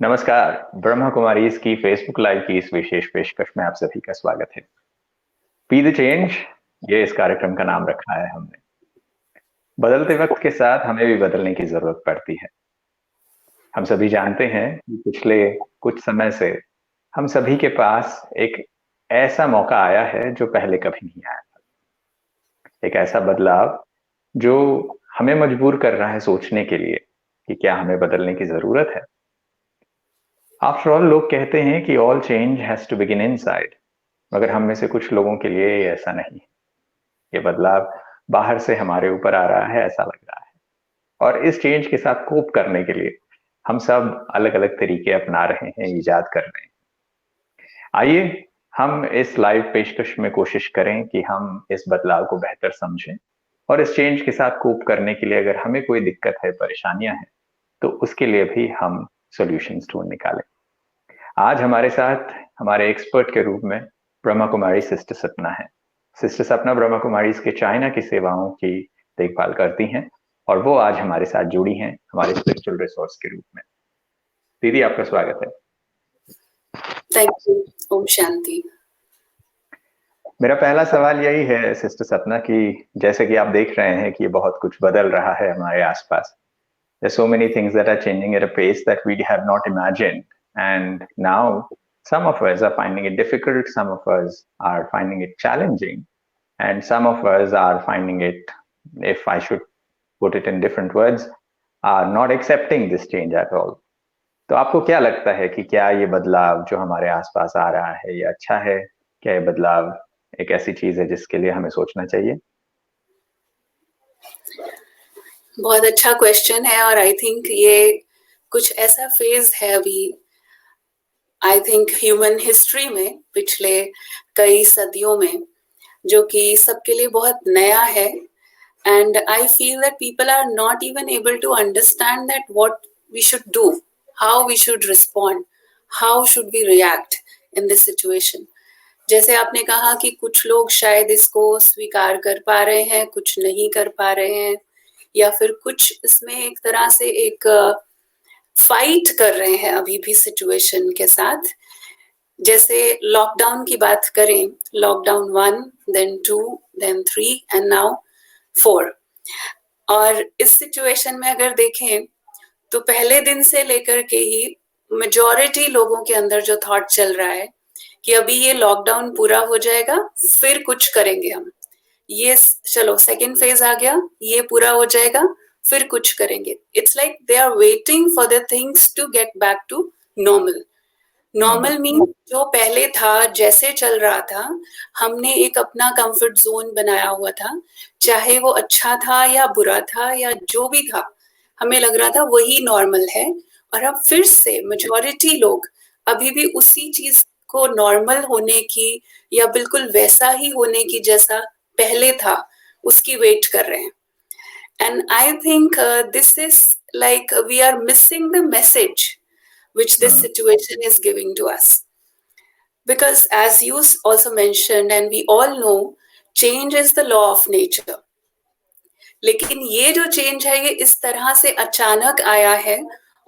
नमस्कार। ब्रह्मा कुमारीज की Facebook live की इस विशेष पेशकश में आप सभी का स्वागत है। बी द चेंज, ये इस कार्यक्रम का नाम रखा है हमने। बदलते वक्त के साथ हमें भी बदलने की जरूरत पड़ती है। हम सभी जानते हैं कि पिछले कुछ समय से हम सभी के पास एक ऐसा मौका आया है जो पहले कभी नहीं आया था। एक ऐसा बदलाव जो हमें मजबूर कर रहा है सोचने के लिए कि क्या हमें बदलने की जरूरत है। आफ्टर ऑल, लोग कहते हैं कि all change has to begin inside, मगर हम में से कुछ लोगों के लिए ये ऐसा नहीं है। ये बदलाव बाहर से हमारे ऊपर आ रहा है, ऐसा लग रहा है। और इस चेंज के साथ कोप करने के लिए हम सब अलग अलग तरीके अपना रहे हैं, इजाद कर रहे हैं। आइए हम इस लाइव पेशकश में कोशिश करें कि हम इस बदलाव को बेहतर समझें और इस चेंज के साथ कोप करने के लिए अगर हमें कोई दिक्कत है, परेशानियां हैं, तो उसके लिए भी हम सॉल्यूशंस ढूंढ निकालें। आज हमारे साथ हमारे एक्सपर्ट के रूप में ब्रह्मा कुमारी सिस्टर सपना है। सिस्टर सपना ब्रह्मा कुमारी के चाइना की सेवाओं की देखभाल करती हैं और वो आज हमारे साथ जुड़ी हैं हमारे स्पिरिचुअल रिसोर्स के रूप में। दीदी, आपका स्वागत है। Thank you. ओम शांति। मेरा पहला सवाल यही है सिस्टर सपना कि जैसे कि आप देख रहे हैं कि ये बहुत कुछ बदल रहा है हमारे आसपास। There's so many things that are changing at a pace that we have not imagined. And now some of us are finding it difficult, some of us are finding it challenging, and some of us are finding it, if I should put it in different words, are not accepting this change at all. तो आपको क्या लगता है कि क्या ये बदलाव जो हमारे आसपास आ रहा है ये अच्छा है? क्या ये बदलाव एक ऐसी चीज है जिसके लिए हमें सोचना चाहिए? बहुत अच्छा क्वेश्चन है और आई थिंक ये कुछ ऐसा फेज है अभी, आई थिंक ह्यूमन हिस्ट्री में पिछले कई सदियों में, जो कि सबके लिए बहुत नया है। And I feel that people are not even able to understand that what we should do, how we should respond, how should we react in this situation. जैसे आपने कहा कि कुछ लोग शायद इसको स्वीकार कर पा रहे हैं, कुछ नहीं कर पा रहे हैं, या फिर कुछ इसमें एक तरह से एक फाइट कर रहे हैं अभी भी सिचुएशन के साथ। जैसे लॉकडाउन की बात करें, lockdown 1, then 2, then 3 and now 4। और इस सिचुएशन में अगर देखें तो पहले दिन से लेकर के ही मेजॉरिटी लोगों के अंदर जो थॉट चल रहा है कि अभी ये लॉकडाउन पूरा हो जाएगा, फिर कुछ करेंगे हम। ये चलो सेकेंड फेज आ गया, ये पूरा हो जाएगा, फिर कुछ करेंगे। It's like they are waiting for the things to get back to normal. Normal mean जो पहले था, जैसे चल रहा था, हमने एक अपना कंफर्ट जोन बनाया हुआ था, चाहे वो अच्छा था या बुरा था या जो भी था, हमें लग रहा था वही नॉर्मल है। और अब फिर से मेजॉरिटी लोग अभी भी उसी चीज को नॉर्मल होने की या बिल्कुल वैसा ही होने की जैसा पहले था उसकी वेट कर रहे हैं। And I think this is like we are missing the message which this situation is giving to us. Because as you also mentioned and we all know, change is the law of nature. लेकिन ये जो change है ये इस तरह से अचानक आया है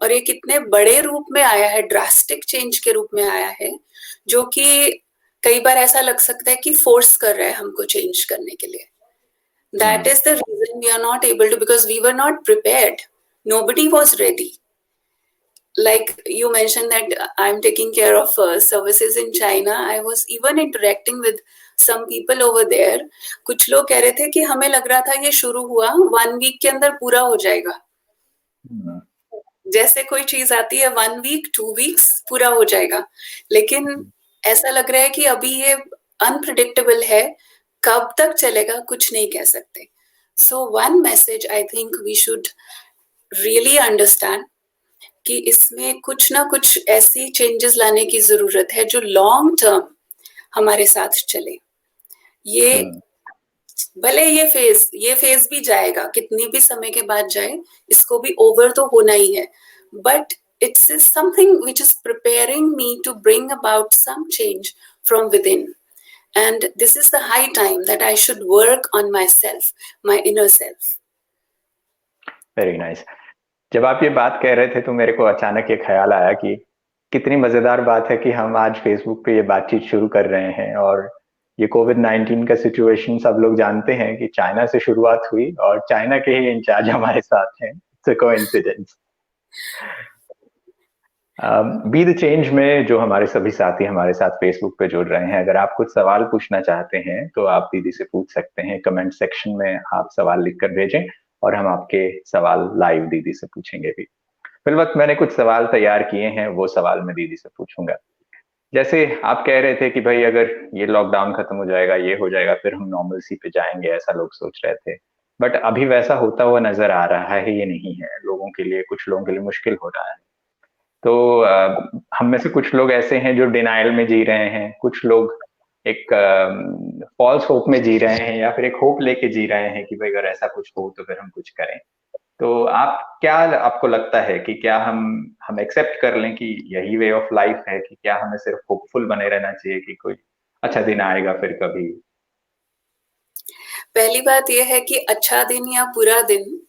और ये कितने बड़े रूप में आया है, ड्रास्टिक चेंज के रूप में आया है, जो कि कई बार ऐसा लग सकता है कि फोर्स कर रहा है हमको चेंज करने के लिए। That is the reason we are not able to, because we were not prepared. Nobody was ready. Like you mentioned that I'm taking care of services in China. I was even interacting with some people over there. कुछ लोग कह रहे थे कि हमें लग रहा था ये शुरू हुआ 1 वीक के अंदर पूरा हो जाएगा। जैसे कोई चीज आती है 1 वीक 2 वीक्स पूरा हो जाएगा, लेकिन ऐसा लग रहा है कि अभी ये अनप्रिडिक्टेबल है, कब तक चलेगा कुछ नहीं कह सकते। So one message I think we should really understand कि इसमें कुछ ना कुछ ऐसी चेंजेस लाने की जरूरत है जो लॉन्ग टर्म हमारे साथ चले। ये भले ये फेज भी जाएगा, कितनी भी समय के बाद जाए, इसको भी ओवर तो होना ही है, but it's something which is preparing me to bring about some change from within. And this is the high time that I should work on myself, my inner self. Very nice. जब आप ये बात कह रहे थे तो मेरे को अचानक ये ख्याल आया कि कितनी मजेदार बात है कि हम आज फेसबुक पे ये बातचीत शुरू कर रहे हैं, और ये कोविड-19 का सिचुएशन सब लोग जानते हैं कि चाइना से शुरुआत हुई और चाइना के ही इंचार्ज हमारे साथ हैं। It's a coincidence. Be the change में जो हमारे सभी साथी हमारे साथ फेसबुक पे जुड़ रहे हैं, अगर आप कुछ सवाल पूछना चाहते हैं तो आप दीदी से पूछ सकते हैं। कमेंट सेक्शन में आप सवाल लिखकर भेजें और हम आपके सवाल लाइव दीदी से पूछेंगे भी। फिलवक्त मैंने कुछ सवाल तैयार किए हैं, वो सवाल मैं दीदी से पूछूंगा। जैसे आप कह रहे थे कि भाई अगर ये लॉकडाउन खत्म हो जाएगा, ये हो जाएगा, फिर हम नॉर्मलसी पे जाएंगे, ऐसा लोग सोच रहे थे। बट अभी वैसा होता हुआ नजर आ रहा है ये नहीं है लोगों के लिए, कुछ लोगों के लिए मुश्किल हो रहा है। तो हम में से कुछ लोग ऐसे हैं जो डिनाइल में जी रहे हैं, कुछ लोग एक फॉल्स होप में जी रहे हैं, या फिर एक होप लेके जी रहे हैं कि भाई अगर ऐसा कुछ हो तो फिर हम कुछ करें। तो आप क्या, आपको लगता है कि क्या हम एक्सेप्ट कर लें कि यही वे ऑफ लाइफ है, कि क्या हमें सिर्फ होपफुल बने रहना चाहिए कि कोई अच्छा दिन आएगा फिर कभी? पहली बात यह है कि अच्छा दिन या बुरा दिन,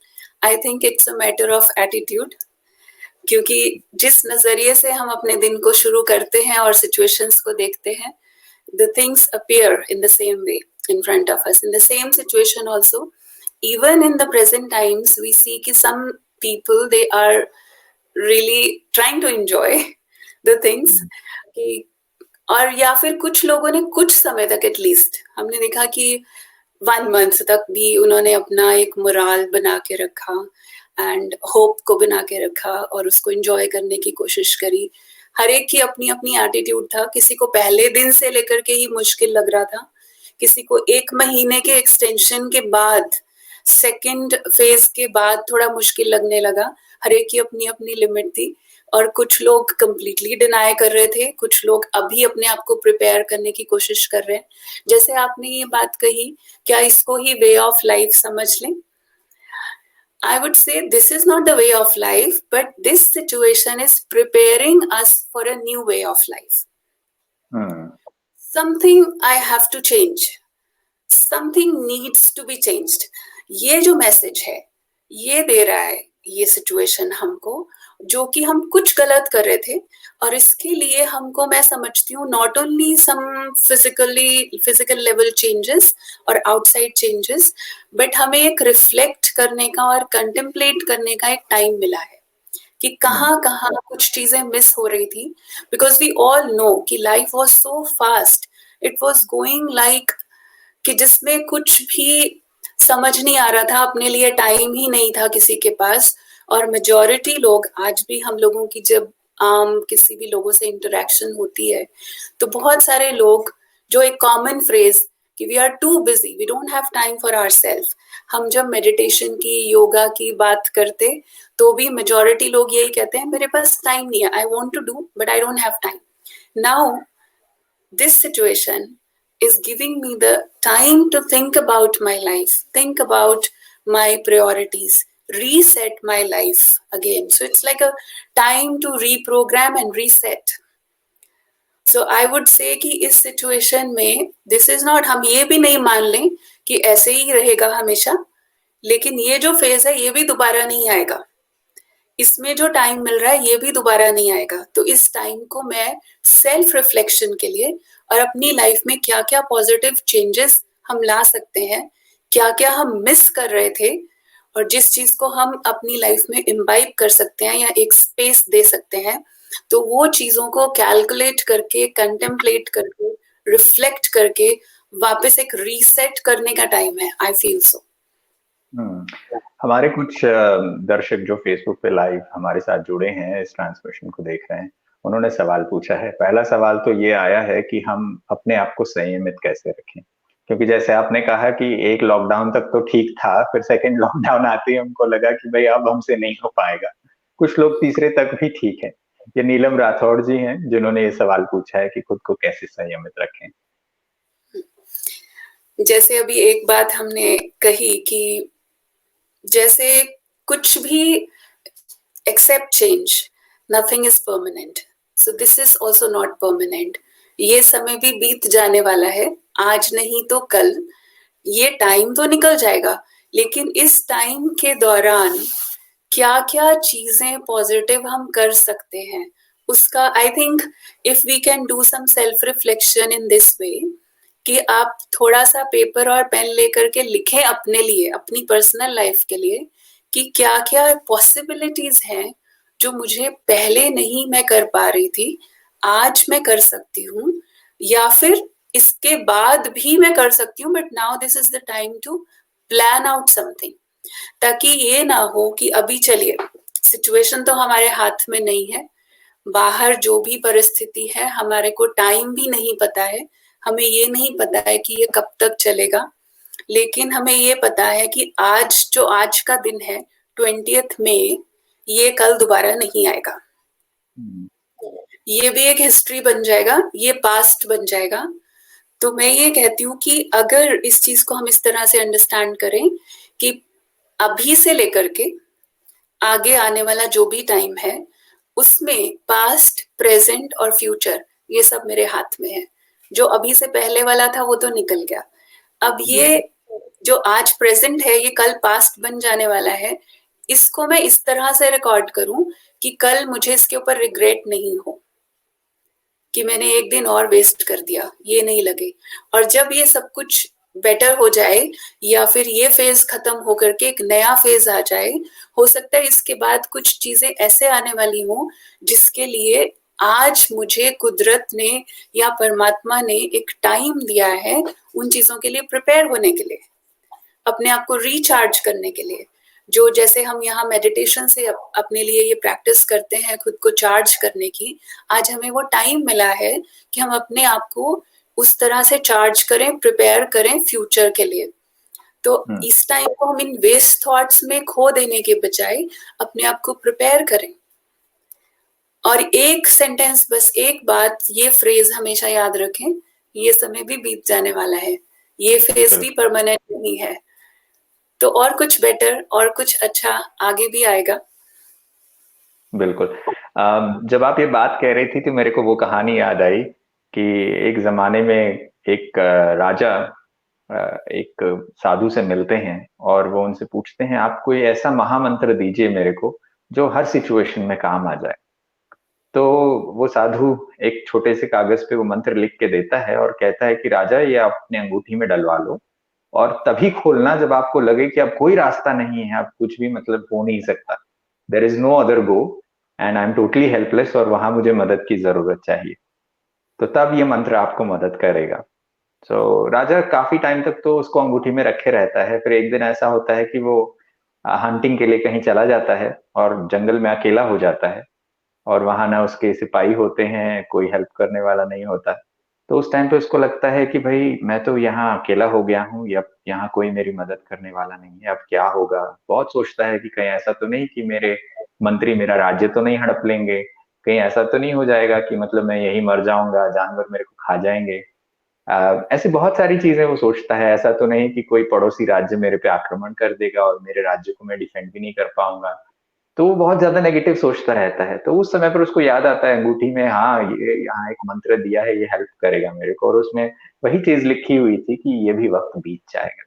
I think it's a matter of attitude. क्योंकि जिस नजरिए से हम अपने दिन को शुरू करते हैं और सिचुएशंस को देखते हैं, the things appear in the same way in front of us. In the same situation also, even in the present times, we see कि some people, they are really trying to enjoy the things कि, और या फिर कुछ लोगों ने कुछ समय तक एटलीस्ट हमने देखा कि 1 मंथ तक भी उन्होंने अपना एक मोराल बना के रखा एंड होप को बना के रखा और उसको एंजॉय करने की कोशिश करी। हर एक की अपनी अपनी एटीट्यूड था। किसी को पहले दिन से लेकर के ही मुश्किल लग रहा था, किसी को 1 महीने के एक्सटेंशन के बाद, सेकंड फेज के बाद थोड़ा मुश्किल लगने लगा। हर एक की अपनी अपनी लिमिट थी और कुछ लोग कंप्लीटली डिनाई कर रहे थे, कुछ लोग अभी अपने आप को प्रिपेयर करने की कोशिश कर रहे हैं। जैसे आपने ये बात कही, क्या इसको ही वे ऑफ लाइफ समझ लें? I would say this is not the way of life, but this situation is preparing us for a new way of life. Something I have to change. Something needs to be changed. ये जो message है, ये दे रहा है ये situation हमको, जो कि हम कुछ गलत कर रहे थे और इसके लिए हमको, मैं समझती हूँ, not only some physical level changes और आउटसाइड चेंजेस, बट हमें एक रिफ्लेक्ट करने का और कंटेम्पलेट करने का एक टाइम मिला है कि कहाँ कहाँ कुछ चीजें मिस हो रही थी। बिकॉज वी ऑल नो कि life was so fast, it was going like कि जिसमें कुछ भी समझ नहीं आ रहा था, अपने लिए टाइम ही नहीं था किसी के पास। और मेजॉरिटी लोग, आज भी हम लोगों की जब किसी भी लोगों से इंटरेक्शन होती है तो बहुत सारे लोग, जो एक कॉमन फ्रेज कि we are too busy, we don't have time for ourselves, हम जब मेडिटेशन की, योगा की बात करते तो भी मेजॉरिटी लोग यही कहते हैं, मेरे पास टाइम नहीं है, I want to do but I don't have time. Now this situation is giving me the time to think about my life, think about my priorities, reset my life again. So it's like a time to reprogram and reset. So I would say कि इस situation में this is not, हम ये भी नहीं मान लें कि ऐसे ही रहेगा हमेशा, लेकिन ये जो फेज है ये भी दोबारा नहीं आएगा। इसमें जो टाइम मिल रहा है ये भी दोबारा नहीं आएगा। तो इस टाइम को मैं सेल्फ रिफ्लेक्शन के लिए और अपनी लाइफ में क्या क्या पॉजिटिव चेंजेस हम ला सकते हैं, क्या क्या हम मिस कर रहे थे, और जिस चीज को हम अपनी लाइफ में इम्बाइब कर सकते हैं या एक स्पेस दे सकते हैं, तो वो चीजों को कैलकुलेट करके, कंटेम्पलेट करके, रिफ्लेक्ट करके वापस एक रीसेट करने का टाइम है। I feel so. हमारे कुछ दर्शक जो फेसबुक पे लाइव हमारे साथ जुड़े हैं, इस ट्रांसमिशन को देख रहे हैं, उन्होंने सवाल पूछा है। पहला सवाल तो ये आया है कि हम अपने आप को संयमित कैसे रखें, क्योंकि जैसे आपने कहा कि एक लॉकडाउन तक तो ठीक था, फिर सेकंड लॉकडाउन आते ही हमको लगा कि भाई अब हमसे नहीं हो पाएगा। कुछ लोग तीसरे तक भी ठीक है। ये नीलम राठौड़ जी हैं जिन्होंने ये सवाल पूछा है कि खुद को कैसे संयमित रखें। जैसे अभी एक बात हमने कही कि जैसे कुछ भी, except change, nothing is permanent, so this is also not permanent. ये समय भी बीत जाने वाला है, आज नहीं तो कल ये टाइम तो निकल जाएगा, लेकिन इस टाइम के दौरान क्या क्या चीजें पॉजिटिव हम कर सकते हैं उसका, I think if we can do some self reflection in this way, कि आप थोड़ा सा पेपर और पेन लेकर के लिखें अपने लिए, अपनी पर्सनल लाइफ के लिए, कि क्या क्या पॉसिबिलिटीज हैं जो मुझे पहले नहीं मैं कर पा रही थी, आज मैं कर सकती हूँ, या फिर इसके बाद भी मैं कर सकती हूँ, but now this is the time to plan out something. ताकि ये ना हो कि अभी चलिए सिचुएशन तो हमारे हाथ में नहीं है, बाहर जो भी परिस्थिति है हमारे को टाइम भी नहीं पता है, हमें ये नहीं पता है कि ये कब तक चलेगा, लेकिन हमें ये पता है कि आज जो आज का दिन है 20th मई, ये कल दोबारा नहीं आएगा। ये भी एक हिस्ट्री बन जाएगा, ये पास्ट बन जाएगा। तो मैं ये कहती हूँ कि अगर इस चीज को हम इस तरह से अंडरस्टैंड करें कि अभी से लेकर के आगे आने वाला जो भी टाइम है उसमें पास्ट, प्रेजेंट और फ्यूचर ये सब मेरे हाथ में है। जो अभी से पहले वाला था वो तो निकल गया, अब ये जो आज प्रेजेंट है ये कल पास्ट बन जाने वाला है। इसको मैं इस तरह से रिकॉर्ड करूं कि कल मुझे इसके ऊपर रिग्रेट नहीं हो कि मैंने एक दिन और वेस्ट कर दिया, ये नहीं लगे। और जब ये सब कुछ बेटर हो जाए या फिर ये फेज खत्म होकर के एक नया फेज आ जाए, हो सकता है इसके बाद कुछ चीजें ऐसे आने वाली हों जिसके लिए आज मुझे कुदरत ने या परमात्मा ने एक टाइम दिया है उन चीजों के लिए प्रिपेयर होने के लिए, अपने आप को रिचार्ज करने के लिए। जो जैसे हम यहाँ मेडिटेशन से अपने लिए ये प्रैक्टिस करते हैं खुद को चार्ज करने की, आज हमें वो टाइम मिला है कि हम अपने आप को उस तरह से चार्ज करें, प्रिपेयर करें फ्यूचर के लिए। तो इस टाइम को हम इन वेस्ट थॉट्स में खो देने के बजाय अपने आप को प्रिपेयर करें। और एक सेंटेंस, बस एक बात, ये फ्रेज हमेशा याद रखें, ये समय भी बीत जाने वाला है, ये फेज भी परमानेंट नहीं है, तो और कुछ बेटर और कुछ अच्छा आगे भी आएगा। बिल्कुल। जब आप ये बात कह रही थी तो मेरे को वो कहानी याद आई कि एक जमाने में एक राजा एक साधु से मिलते हैं और वो उनसे पूछते हैं आप कोई ऐसा महामंत्र दीजिए मेरे को जो हर सिचुएशन में काम आ जाए। तो वो साधु एक छोटे से कागज पे वो मंत्र लिख के देता है और कहता है कि राजा ये आप अपने अंगूठी में डलवा लो और तभी खोलना जब आपको लगे कि अब कोई रास्ता नहीं है, अब कुछ भी मतलब हो नहीं सकता, there is no other go and I am totally helpless और वहां मुझे मदद की जरूरत चाहिए, तो तब ये मंत्र आपको मदद करेगा। तो राजा काफी टाइम तक तो उसको अंगूठी में रखे रहता है। फिर एक दिन ऐसा होता है कि वो हंटिंग के लिए कहीं चला जाता है और जंगल में अकेला हो जाता है और वहां ना उसके सिपाही होते हैं, कोई हेल्प करने वाला नहीं होता। तो उस टाइम पे उसको लगता है कि भाई मैं तो यहाँ अकेला हो गया हूँ या यहाँ कोई मेरी मदद करने वाला नहीं है, अब क्या होगा। बहुत सोचता है कि कहीं ऐसा तो नहीं कि मेरे मंत्री मेरा राज्य तो नहीं हड़प लेंगे, कहीं ऐसा तो नहीं हो जाएगा कि मतलब मैं यही मर जाऊंगा, जानवर मेरे को खा जाएंगे। ऐसी बहुत सारी चीजें वो सोचता है, ऐसा तो नहीं कि कोई पड़ोसी राज्य मेरे पे आक्रमण कर देगा और मेरे राज्य को मैं डिफेंड भी नहीं कर पाऊंगा। तो वो बहुत ज्यादा नेगेटिव सोचता रहता है। तो उस समय पर उसको याद आता है अंगूठी में, हाँ ये यहाँ एक मंत्र दिया है, ये हेल्प करेगा मेरे को, और उसमें वही चीज लिखी हुई थी कि ये भी वक्त बीत जाएगा।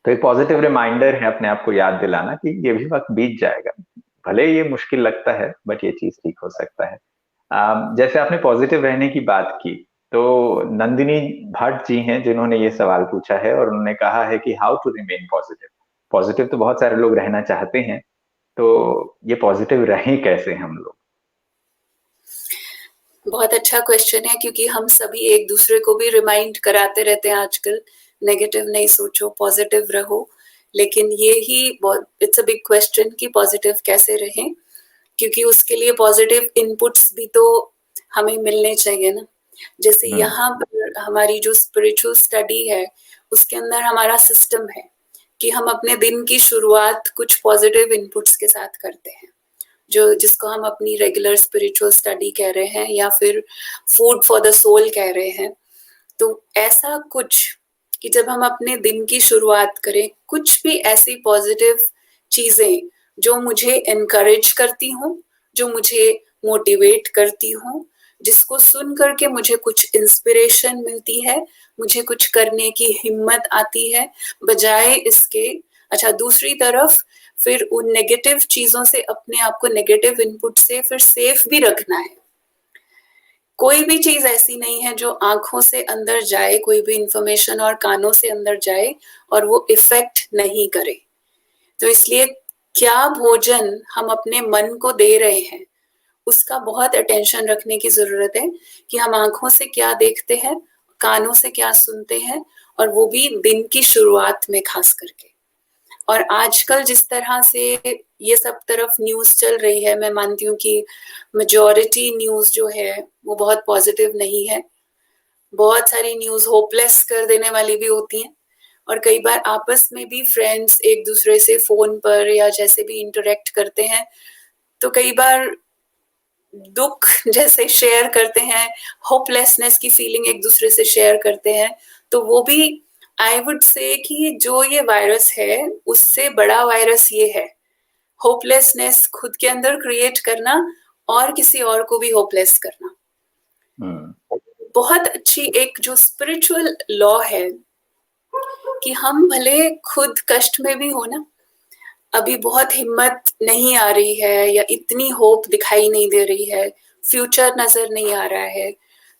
तो एक पॉजिटिव रिमाइंडर है अपने आप को याद दिलाना कि ये भी वक्त बीत जाएगा, भले ये मुश्किल लगता है बट ये चीज ठीक हो सकता है। जैसे आपने पॉजिटिव रहने की बात की, तो नंदिनी भट्ट जी हैं जिन्होंने ये सवाल पूछा है और उन्होंने कहा है कि how to remain positive. Positive तो बहुत सारे लोग रहना चाहते हैं, तो ये पॉजिटिव रहें कैसे हम लोग? बहुत अच्छा क्वेश्चन है, क्योंकि हम सभी एक दूसरे को भी रिमाइंड कराते रहते हैं आजकल, नेगेटिव नहीं सोचो, पॉजिटिव रहो। लेकिन ये ही इट्स अ बिग क्वेश्चन कि पॉजिटिव कैसे रहें, क्योंकि उसके लिए पॉजिटिव इनपुट्स भी तो हमें मिलने चाहिए ना। जैसे यहाँ पर हमारी जो स्पिरिचुअल स्टडी है उसके अंदर हमारा सिस्टम है कि हम अपने दिन की शुरुआत कुछ पॉजिटिव इनपुट्स के साथ करते हैं, जो जिसको हम अपनी रेगुलर स्पिरिचुअल स्टडी कह रहे हैं या फिर फूड फॉर द सोल कह रहे हैं। तो ऐसा कुछ कि जब हम अपने दिन की शुरुआत करें, कुछ भी ऐसी पॉजिटिव चीजें जो मुझे एनकरेज करती हूँ, जो मुझे मोटिवेट करती हूँ, जिसको सुन करके मुझे कुछ इंस्पिरेशन मिलती है, मुझे कुछ करने की हिम्मत आती है, बजाय इसके अच्छा, दूसरी तरफ फिर उन नेगेटिव चीजों से अपने आप को, नेगेटिव इनपुट से फिर सेफ भी रखना है। कोई भी चीज ऐसी नहीं है जो आंखों से अंदर जाए, कोई भी इंफॉर्मेशन और कानों से अंदर जाए और वो इफेक्ट नहीं करे। तो इसलिए क्या भोजन हम अपने मन को दे रहे हैं, उसका बहुत अटेंशन रखने की जरूरत है कि हम आंखों से क्या देखते हैं, कानों से क्या सुनते हैं, और वो भी दिन की शुरुआत में खास करके। और आजकल जिस तरह से ये सब तरफ न्यूज चल रही है, मैं मानती हूँ कि मेजॉरिटी न्यूज जो है वो बहुत पॉजिटिव नहीं है। बहुत सारी न्यूज होपलेस कर देने वाली भी होती हैं, और कई बार आपस में भी फ्रेंड्स एक दूसरे से फोन पर या जैसे भी इंटरेक्ट करते हैं तो कई बार दुख जैसे शेयर करते हैं, होपलेसनेस की फीलिंग एक दूसरे से शेयर करते हैं। तो वो भी आई वुड से कि जो ये वायरस है उससे बड़ा वायरस ये है, होपलेसनेस खुद के अंदर क्रिएट करना और किसी और को भी होपलेस करना। बहुत अच्छी एक जो स्पिरिचुअल लॉ है कि हम भले खुद कष्ट में भी हो ना, अभी बहुत हिम्मत नहीं आ रही है या इतनी होप दिखाई नहीं दे रही है, फ्यूचर नजर नहीं आ रहा है,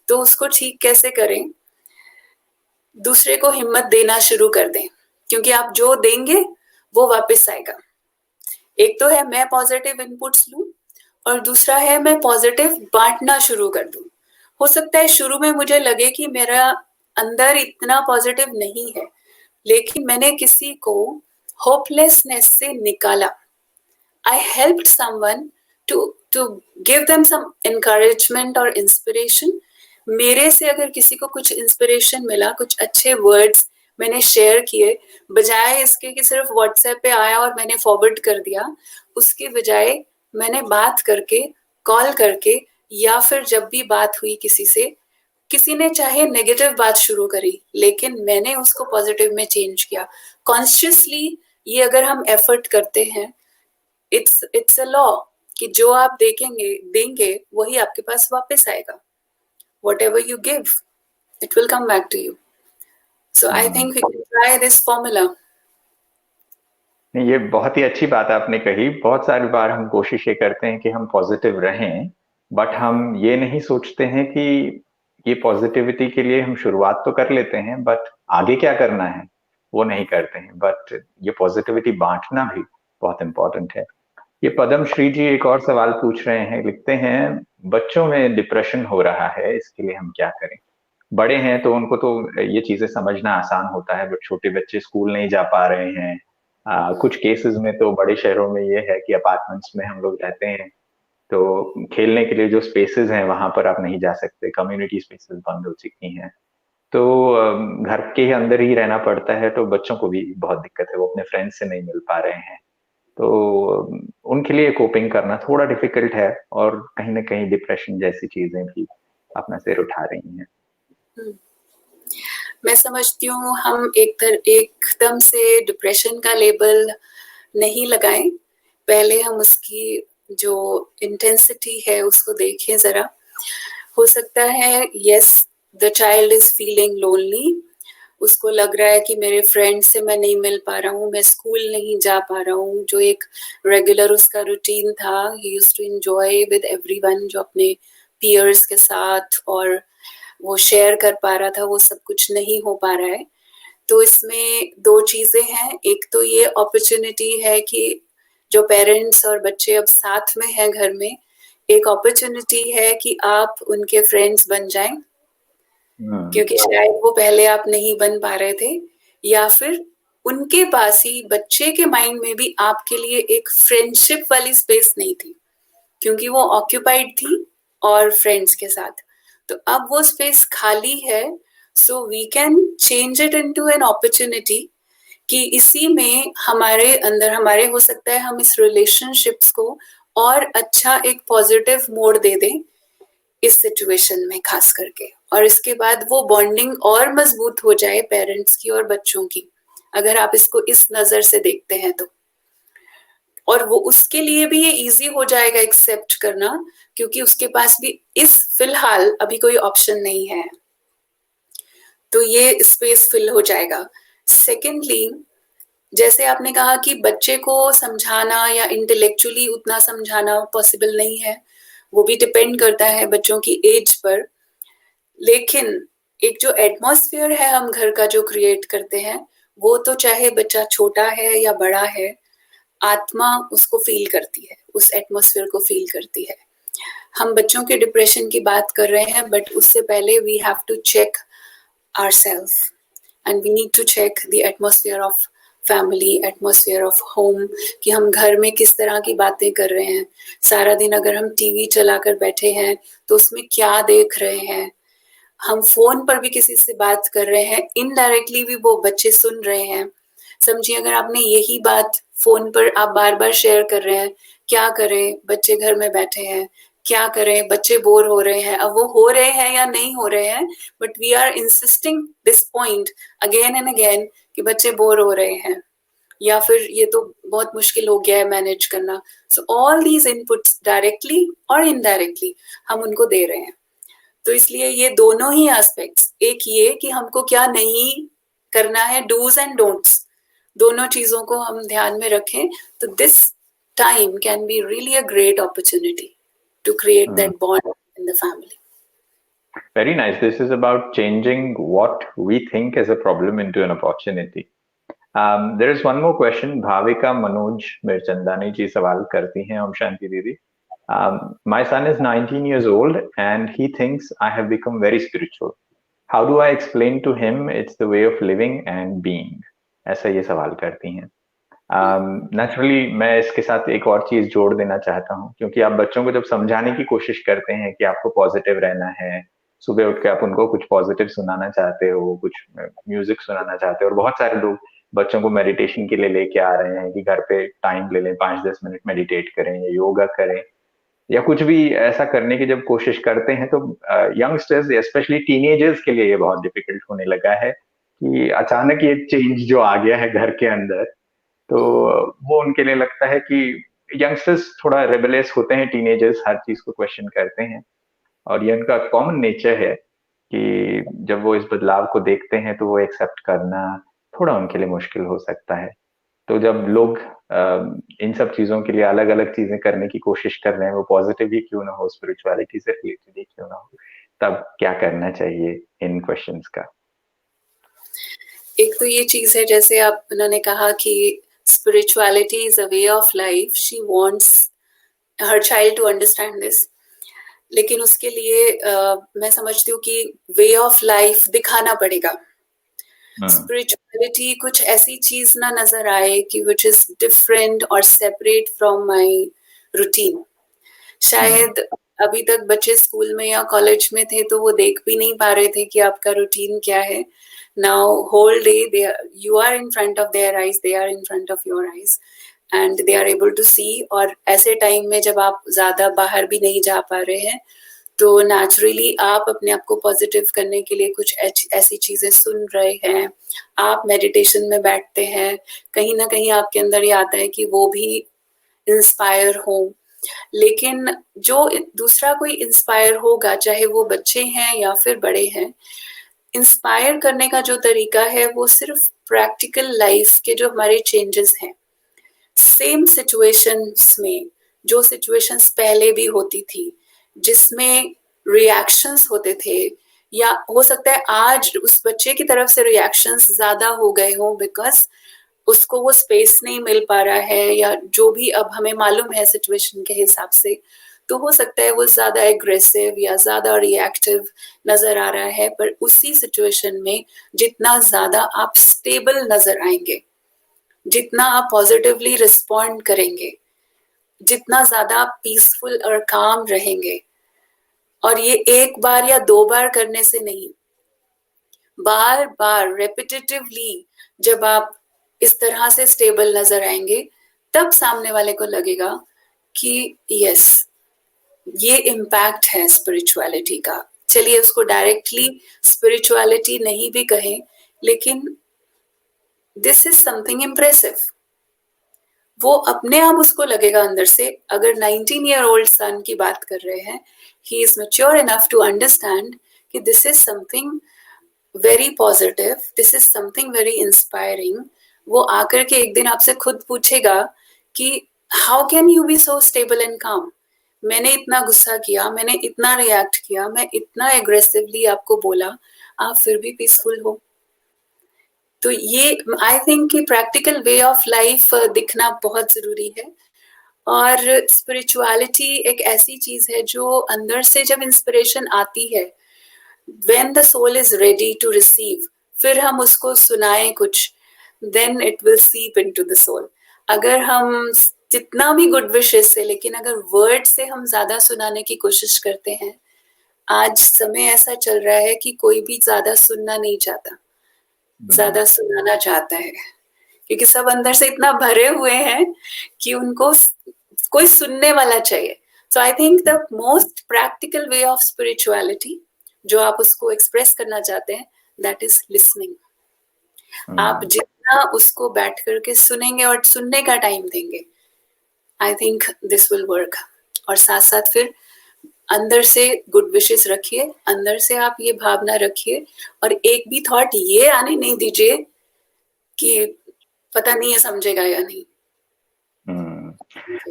तो उसको ठीक कैसे करें? दूसरे को हिम्मत देना शुरू कर दें, क्योंकि आप जो देंगे वो वापस आएगा। एक तो है मैं पॉजिटिव इनपुट्स लूं, और दूसरा है मैं पॉजिटिव बांटना शुरू कर दूं। हो सकता है शुरू में मुझे लगे कि मेरा अंदर इतना पॉजिटिव नहीं है, लेकिन मैंने किसी को होपलेसनेस से निकाला। I helped someone to give them some encouragement और inspiration। मेरे से अगर किसी को कुछ इंस्पिरेशन मिला, कुछ अच्छे वर्ड्स मैंने शेयर किए, बजाय इसके कि सिर्फ व्हाट्सएप पे आया और मैंने फॉरवर्ड कर दिया, उसके बजाय मैंने बात करके, कॉल करके, या फिर जब भी बात हुई किसी से, किसी ने चाहे नेगेटिव बात शुरू करी लेकिन मैंने उसको पॉजिटिव में चेंज किया कॉन्शियसली। ये अगर हम एफर्ट करते हैं, इट्स अ लॉ कि जो आप देंगे वही आपके पास वापस आएगा। Whatever you give, it will come back to you. So I think we can try this formula. ये बहुत ही अच्छी बात आपने कही। बहुत सारी बार हम कोशिश ये करते हैं कि हम पॉजिटिव रहें, बट हम ये नहीं सोचते हैं कि ये पॉजिटिविटी के लिए हम शुरुआत तो कर लेते हैं, बट आगे क्या करना है वो नहीं करते हैं। बट ये पॉजिटिविटी बांटना भी बहुत इंपॉर्टेंट है। ये पद्म श्री जी एक और सवाल पूछ रहे हैं, लिखते हैं बच्चों में डिप्रेशन हो रहा है, इसके लिए हम क्या करें? बड़े हैं तो उनको तो ये चीजें समझना आसान होता है, बट छोटे बच्चे स्कूल नहीं जा पा रहे हैं। कुछ केसेस में तो बड़े शहरों में ये है कि अपार्टमेंट्स में हम लोग रहते हैं, तो खेलने के लिए जो स्पेसेस हैं वहां पर आप नहीं जा सकते, कम्युनिटी स्पेसेस बंद हो चुकी हैं, तो घर के अंदर ही रहना पड़ता है। तो बच्चों को भी बहुत दिक्कत है, वो अपने फ्रेंड्स से नहीं मिल पा रहे हैं, तो उनके लिए कोपिंग करना थोड़ा डिफिकल्ट है, और कहीं ना कहीं डिप्रेशन जैसी चीजें भी अपना सिर उठा रही हैं। मैं समझती हूँ हम एकदम से डिप्रेशन का लेबल नहीं लगाएं, पहले हम उसकी जो इंटेंसिटी है उसको देखें जरा। हो सकता है yes, the child is feeling lonely, उसको लग रहा है कि मेरे फ्रेंड से मैं नहीं मिल पा रहा हूँ, मैं स्कूल नहीं जा पा रहा हूँ, जो एक रेगुलर उसका रूटीन था, he used to enjoy with everyone, जो अपने पीयर्स के साथ और वो शेयर कर पा रहा था, वो सब कुछ नहीं हो पा रहा है। तो इसमें दो चीजें हैं, एक तो ये अपॉर्चुनिटी है कि जो पेरेंट्स और बच्चे अब साथ में हैं घर में, एक अपॉर्चुनिटी है कि आप उनके फ्रेंड्स बन जाएं, क्योंकि शायद वो पहले आप नहीं बन पा रहे थे, या फिर उनके पास ही, बच्चे के माइंड में भी आपके लिए एक फ्रेंडशिप वाली स्पेस नहीं थी, क्योंकि वो ऑक्यूपाइड थी और फ्रेंड्स के साथ। तो अब वो स्पेस खाली है, so we can change it into an opportunity कि इसी में हमारे अंदर, हमारे हो सकता है हम इस रिलेशनशिप्स को और अच्छा एक पॉजिटिव मोड दे दें इस सिचुएशन में खास करके, और इसके बाद वो बॉन्डिंग और मजबूत हो जाए पेरेंट्स की और बच्चों की, अगर आप इसको इस नजर से देखते हैं तो। और वो उसके लिए भी ये इजी हो जाएगा एक्सेप्ट करना, क्योंकि उसके पास भी इस फिलहाल अभी कोई ऑप्शन नहीं है, तो ये स्पेस फिल हो जाएगा। सेकेंडली, जैसे आपने कहा कि बच्चे को समझाना या इंटेलेक्चुअली उतना समझाना पॉसिबल नहीं है, वो भी डिपेंड करता है बच्चों की एज पर। लेकिन एक जो एटमॉस्फेयर है हम घर का जो क्रिएट करते हैं, वो तो चाहे बच्चा छोटा है या बड़ा है, आत्मा उसको फील करती है, उस एटमॉस्फेयर को फील करती है। हम बच्चों के डिप्रेशन की बात कर रहे हैं, बट उससे पहले we have to check ourselves and we need to check the atmosphere of family, atmosphere of home, कि हम घर में किस तरह की बातें कर रहे हैं। सारा दिन अगर हम टीवी चलाकर बैठे हैं तो उसमें क्या देख रहे हैं, हम फोन पर भी किसी से बात कर रहे हैं, इनडायरेक्टली भी वो बच्चे सुन रहे हैं। समझिए अगर आपने यही बात फोन पर आप बार बार शेयर कर रहे हैं, क्या करें, बच्चे घर में बैठे हैं, क्या करें, बच्चे बोर हो रहे हैं। अब वो हो रहे हैं या नहीं हो रहे हैं, but we are insisting this point again and again कि बच्चे बोर हो रहे हैं, या फिर ये तो बहुत मुश्किल हो गया है मैनेज करना। So all these inputs directly और इनडायरेक्टली हम उनको दे रहे हैं। तो इसलिए ये दोनों ही एस्पेक्ट्स, एक ये कि हमको क्या नहीं करना है, डूज एंड डोंट्स, दोनों चीजों को हम ध्यान में रखें, तो this time can be really a great opportunity to create that bond in the family. Very nice. This is about changing what we think is a problem into an opportunity. There is one more question. Bhavika Manoj Mirchandani ji सवाल करती हैं Om Shanti Didi. My son is 19 years old and he thinks I have become very spiritual. How do I explain to him it's the way of living and being? ऐसा ये सवाल करती हैं. Naturally मैं इसके साथ एक और चीज जोड़ देना चाहता हूँ, क्योंकि आप बच्चों को जब समझाने की कोशिश करते हैं कि आपको पॉजिटिव रहना है, सुबह उठ के आप उनको कुछ पॉजिटिव सुनाना चाहते हो, कुछ म्यूजिक सुनाना चाहते हो, और बहुत सारे लोग बच्चों को मेडिटेशन के लिए लेके आ रहे हैं कि घर पे टाइम ले लें, 5-10 मिनट मेडिटेट करें या योगा करें या कुछ भी ऐसा करने की जब कोशिश करते हैं, तो यंगस्टर्स स्पेशली टीनेजर्स के लिए ये बहुत डिफिकल्ट होने लगा है कि अचानक ये चेंज जो आ गया है घर के अंदर, तो वो उनके लिए लगता है कि यंगस्टर्स थोड़ा रेबेलियस होते हैं, टीनेजर्स हर चीज को क्वेश्चन करते हैं, और ये उनका कॉमन नेचर है कि जब वो इस बदलाव को देखते हैं तो वो एक्सेप्ट करना थोड़ा उनके लिए मुश्किल हो सकता है। तो जब लोग इन सब चीजों के लिए अलग अलग चीजें करने की कोशिश कर रहे हैं, वो पॉजिटिव ही क्यों ना हो, स्पिरिचुअलिटी से रिलेटेड ही क्यों ना हो, तब क्या करना चाहिए इन क्वेश्चंस का? एक तो ये चीज है, जैसे आप उन्होंने कहा कि spirituality is a way of life, she wants her child to understand this, लेकिन उसके लिए मैं समझती हूँ कि वे ऑफ लाइफ दिखाना पड़ेगा। स्पिरिचुअलिटी कुछ ऐसी चीज ना नजर आए कि विच इज डिफरेंट और सेपरेट फ्रॉम माय रूटीन। शायद अभी तक बच्चे स्कूल में या कॉलेज में थे तो वो देख भी नहीं पा रहे थे कि आपका रूटीन क्या है। Now whole day you are in front of their eyes, they are in front of your eyes and they are able to see. और ऐसे टाइम में जब आप ज्यादा बाहर भी नहीं जा पा रहे हैं, तो नेचुरली आप अपने आप को पॉजिटिव करने के लिए कुछ ऐसी चीजें सुन रहे हैं, आप मेडिटेशन में बैठते हैं, कहीं ना कहीं आपके अंदर ये आता है कि वो भी इंस्पायर हो। लेकिन जो दूसरा कोई इंस्पायर होगा, चाहे वो बच्चे हैं या फिर बड़े हैं, इंस्पायर करने का जो तरीका है वो सिर्फ प्रैक्टिकल लाइफ के जो हमारे चेंजेस हैं, सेम सिचुएशंस में जो सिचुएशंस पहले भी होती थी जिसमें रिएक्शंस होते थे, या हो सकता है आज उस बच्चे की तरफ से रिएक्शंस ज्यादा हो गए हों बिकॉज उसको वो स्पेस नहीं मिल पा रहा है, या जो भी अब हमें मालूम है सिचुएशन के हिसाब से, तो हो सकता है वो ज्यादा एग्रेसिव या ज्यादा रिएक्टिव नजर आ रहा है। पर उसी सिचुएशन में जितना ज्यादा आप स्टेबल नजर आएंगे, जितना आप पॉजिटिवली रिस्पॉन्ड करेंगे, जितना ज्यादा आप पीसफुल और काम रहेंगे, और ये एक बार या दो बार करने से नहीं, बार बार रेपिटेटिवली जब आप इस तरह से स्टेबल नजर आएंगे, तब सामने वाले को लगेगा कि यस, ये इम्पैक्ट है स्पिरिचुअलिटी का। चलिए उसको डायरेक्टली स्पिरिचुअलिटी नहीं भी कहें, लेकिन दिस इज समथिंग इम्प्रेसिव। वो अपने आप उसको लगेगा अंदर से। अगर 19-year-old सन की बात कर रहे हैं, he is mature enough to understand कि this is something very positive, this is something very inspiring, वो आकर के एक दिन आपसे खुद पूछेगा कि how can you be so stable and calm, मैंने इतना गुस्सा किया, मैंने इतना रिएक्ट किया, मैं इतना एग्रेसिवली आपको बोला, आप फिर भी पीसफुल हो। तो ये आई थिंक कि प्रैक्टिकल वे ऑफ लाइफ दिखना बहुत जरूरी है। और स्पिरिचुअलिटी एक ऐसी चीज है जो अंदर से जब इंस्पिरेशन आती है, when the soul is ready to receive, फिर हम उसको सुनाएं कुछ, then it will seep into the soul. अगर हम जितना भी गुड विशेस से, लेकिन अगर वर्ड से हम ज्यादा सुनाने की कोशिश करते हैं, आज समय ऐसा चल रहा है कि कोई भी ज्यादा सुनना नहीं चाहता, ज्यादा सुनाना चाहता है, क्योंकि सब अंदर से इतना भरे हुए हैं कि उनको कोई सुनने वाला चाहिए। So I think the most practical way of spirituality जो आप उसको एक्सप्रेस करना चाहते हैं, दैट इज लिसनिंग। आप जितना उसको बैठ करके सुनेंगे और सुनने का टाइम देंगे, आई थिंक दिस विल वर्क। और साथ साथ फिर अंदर से गुड विशेस रखिए, अंदर से आप ये भावना रखिए, और एक भी थॉट ये आने नहीं दीजिए कि पता नहीं है समझेगा या नहीं।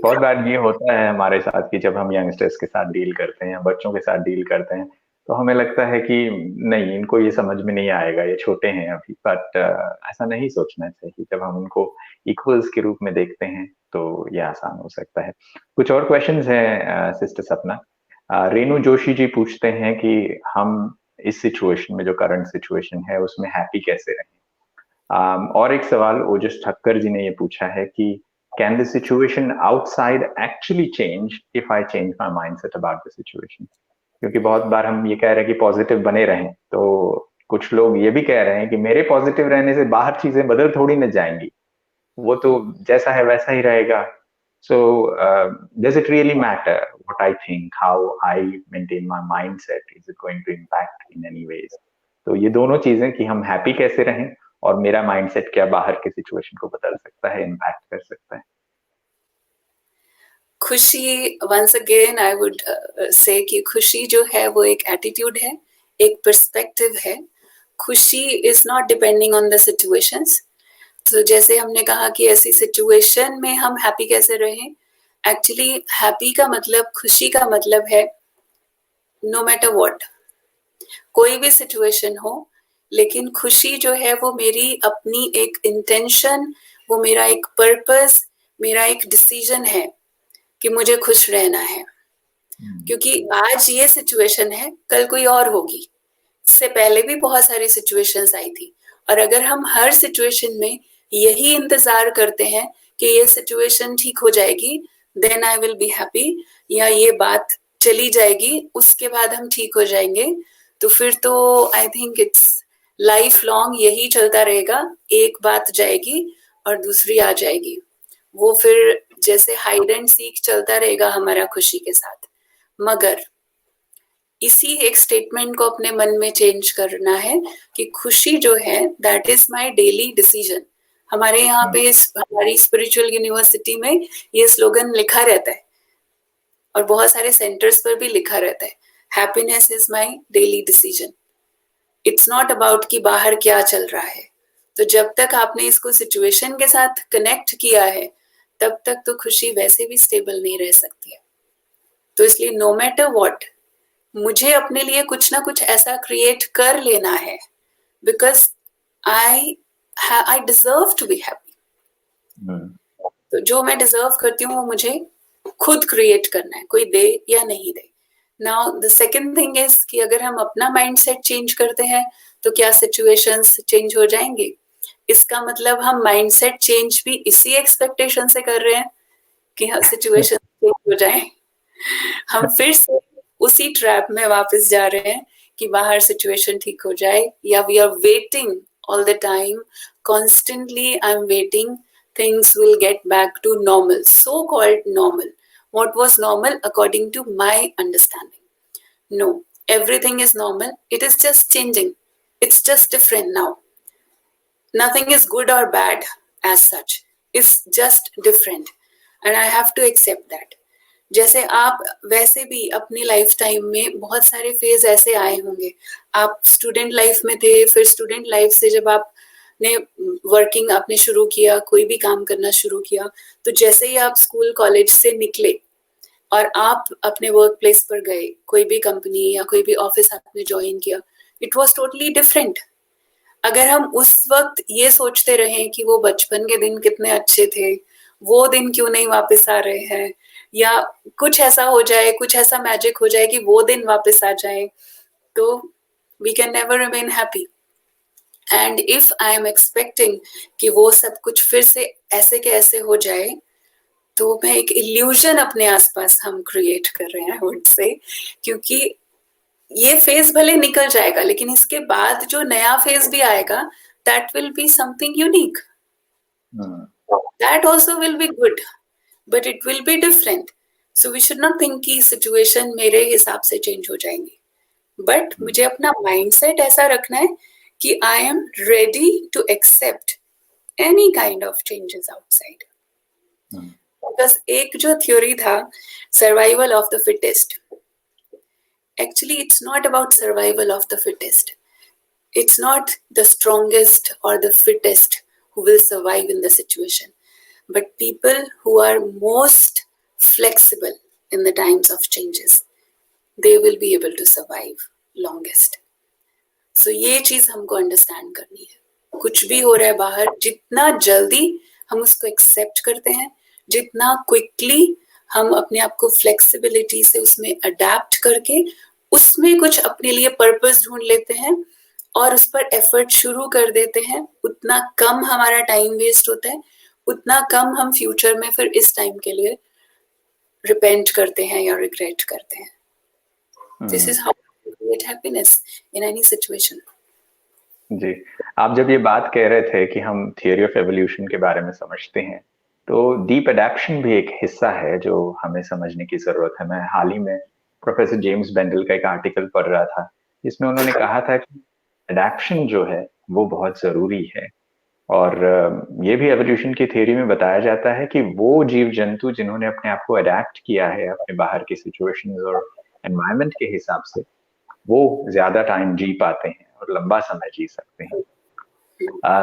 बहुत बार ये होता है हमारे साथ कि जब हम यंगस्टर्स के साथ डील करते हैं या बच्चों के साथ डील करते हैं, तो हमें लगता है कि नहीं, इनको ये समझ में नहीं आएगा, ये छोटे हैं अभी। बट ऐसा नहीं सोचना चाहिए। जब हम उनको इक्वल्स के रूप में देखते हैं तो ये आसान हो सकता है। कुछ और क्वेश्चंस हैं सिस्टर सपना। रेणु जोशी जी पूछते हैं कि हम इस सिचुएशन में, जो करंट सिचुएशन है, उसमें हैप्पी कैसे रहें। और एक सवाल ओजस ठक्कर जी ने ये पूछा है कि can the situation outside actually change if I change my mindset about the situation? क्योंकि बहुत बार हम ये कह रहे हैं कि पॉजिटिव बने रहें, तो कुछ लोग ये भी कह रहे हैं कि मेरे पॉजिटिव रहने से बाहर चीजें बदल थोड़ी न जाएंगी, वो तो जैसा है वैसा ही रहेगा। So does it really matter what I think, how I maintain my mindset? Is it going to impact in any ways? तो ये दोनों चीजें कि हम हैप्पी कैसे रहें और मेरा माइंडसेट क्या बाहर के सिचुएशन को बदल सकता है, इम्पैक्ट कर सकता है। खुशी, वंस अगेन आई वुड से कि खुशी जो है वो एक एटीट्यूड है, एक पर्सपेक्टिव है। खुशी is not depending on the situations. तो जैसे हमने कहा कि ऐसी सिचुएशन में हम हैप्पी कैसे रहें, एक्चुअली हैप्पी का मतलब, खुशी का मतलब है नो मैटर व्हाट, कोई भी सिचुएशन हो, लेकिन खुशी जो है वो मेरी अपनी एक इंटेंशन, वो मेरा एक पर्पस, मेरा एक डिसीजन है कि मुझे खुश रहना है। क्योंकि आज ये सिचुएशन है, कल कोई और होगी। इससे पहले भी बहुत सारी सिचुएशंस आई थी, और अगर हम हर सिचुएशन में यही इंतजार करते हैं कि ये सिचुएशन ठीक हो जाएगी, then I will be happy, या ये बात चली जाएगी उसके बाद हम ठीक हो जाएंगे, तो फिर तो I think it's life long यही चलता रहेगा। एक बात जाएगी और दूसरी आ जाएगी, वो फिर जैसे हाइड एंड सीक चलता रहेगा हमारा खुशी के साथ। मगर इसी एक स्टेटमेंट को अपने मन में चेंज करना है कि खुशी जो है that is my daily decision. हमारे यहाँ पे हमारी स्पिरिचुअल यूनिवर्सिटी में ये स्लोगन लिखा रहता है, और बहुत सारे सेंटर्स पर भी लिखा रहता है, happiness is my daily decision. It's not about कि बाहर क्या चल रहा है। तो जब तक आपने इसको सिचुएशन के साथ कनेक्ट किया है, तब तक तो खुशी वैसे भी स्टेबल नहीं रह सकती है। तो इसलिए नो मैटर व्हाट, मुझे अपने लिए कुछ ना कुछ ऐसा क्रिएट कर लेना है, because I deserve to be happy. तो जो मैं डिजर्व करती हूँ वो मुझे खुद क्रिएट करना है, कोई दे या नहीं दे। Now the second thing is कि अगर हम अपना माइंडसेट चेंज करते हैं तो क्या सिचुएशंस चेंज हो जाएंगे? इसका मतलब हम माइंडसेट चेंज भी इसी एक्सपेक्टेशन से कर रहे हैं कि सिचुएशन चेंज हो जाए। हम फिर से उसी ट्रैप में वापस जा रहे हैं कि बाहर सिचुएशन ठीक हो जाए, या we are waiting all the time, constantly I am waiting things will get back to normal, so called normal. What was normal according to my understanding? No, everything is normal. It is just changing. It's just different now. Nothing is good or bad as such. It's just different. And I have to accept that. जैसे आप वैसे भी अपनी life time में बहुत सारे phase ऐसे आए होंगे। आप स्टूडेंट लाइफ में थे, फिर स्टूडेंट लाइफ से जब आप आपने वर्किंग आपने शुरू किया, कोई भी काम करना शुरू किया, तो जैसे ही आप स्कूल कॉलेज से निकले और आप अपने वर्क प्लेस पर गए, कोई भी कंपनी या कोई भी ऑफिस आपने ज्वाइन किया, इट वॉज टोटली डिफरेंट। अगर हम उस वक्त ये सोचते रहे कि वो बचपन के दिन कितने अच्छे थे, वो दिन क्यों नहीं वापस आ रहे हैं, या कुछ ऐसा हो जाए, कुछ ऐसा मैजिक हो जाए कि वो दिन वापस आ जाए, तो we can never remain happy. And if I am expecting कि वो सब कुछ फिर से ऐसे के ऐसे हो जाए, तो मैं एक इल्यूजन अपने आसपास हम क्रिएट कर रहे हैं, वुड से, क्योंकि ये फेज भले निकल जाएगा, लेकिन इसके बाद जो नया फेज भी आएगा, that will be something unique, that also will be good, but it will be different. So we should not think कि सिचुएशन मेरे हिसाब से चेंज हो जाएंगी, बट मुझे अपना माइंडसेट ऐसा रखना है कि I am ready to accept any kind of changes outside. Because एक जो थ्योरी था, survival of the fittest, actually it's not about survival of the fittest. It's not the strongest or the fittest who will survive in the situation, but people who are most flexible in the times of changes, they will be able to survive longest. So ये चीज हमको understand करनी है। कुछ भी हो रहा है बाहर, जितना जल्दी हम उसको एक्सेप्ट करते हैं, जितना क्विकली हम अपने आप को फ्लेक्सिबिलिटी से उसमें अडेप्ट करके उसमें कुछ अपने लिए पर्पस ढूंढ लेते हैं और उस पर एफर्ट शुरू कर देते हैं, उतना कम हमारा टाइम वेस्ट होता है, उतना कम हम फ्यूचर में फिर इस टाइम के लिए रिपेंट करते हैं या रिग्रेट करते हैं। This is how to create happiness in any situation. जी, आप जब ये बात कह रहे थे कि हम थियरी ऑफ एवोल्यूशन के बारे में समझते हैं, तो डीप एडैप्शन भी एक हिस्सा है जो हमें समझने की जरूरत है। मैं हाल ही में प्रोफेसर जेम्स बेंडल का एक आर्टिकल पढ़ रहा था, जिसमें उन्होंने कहा था कि एडैप्शन जो है वो बहुत जरूरी है, और ये भी एवोल्यूशन की थियरी में बताया जाता है कि वो जीव जंतु जिन्होंने अपने आप को अडेप्ट किया है अपने बाहर की सिचुएशंस और एनवायरनमेंट के हिसाब से, वो ज्यादा टाइम जी पाते हैं और लंबा समय जी सकते हैं।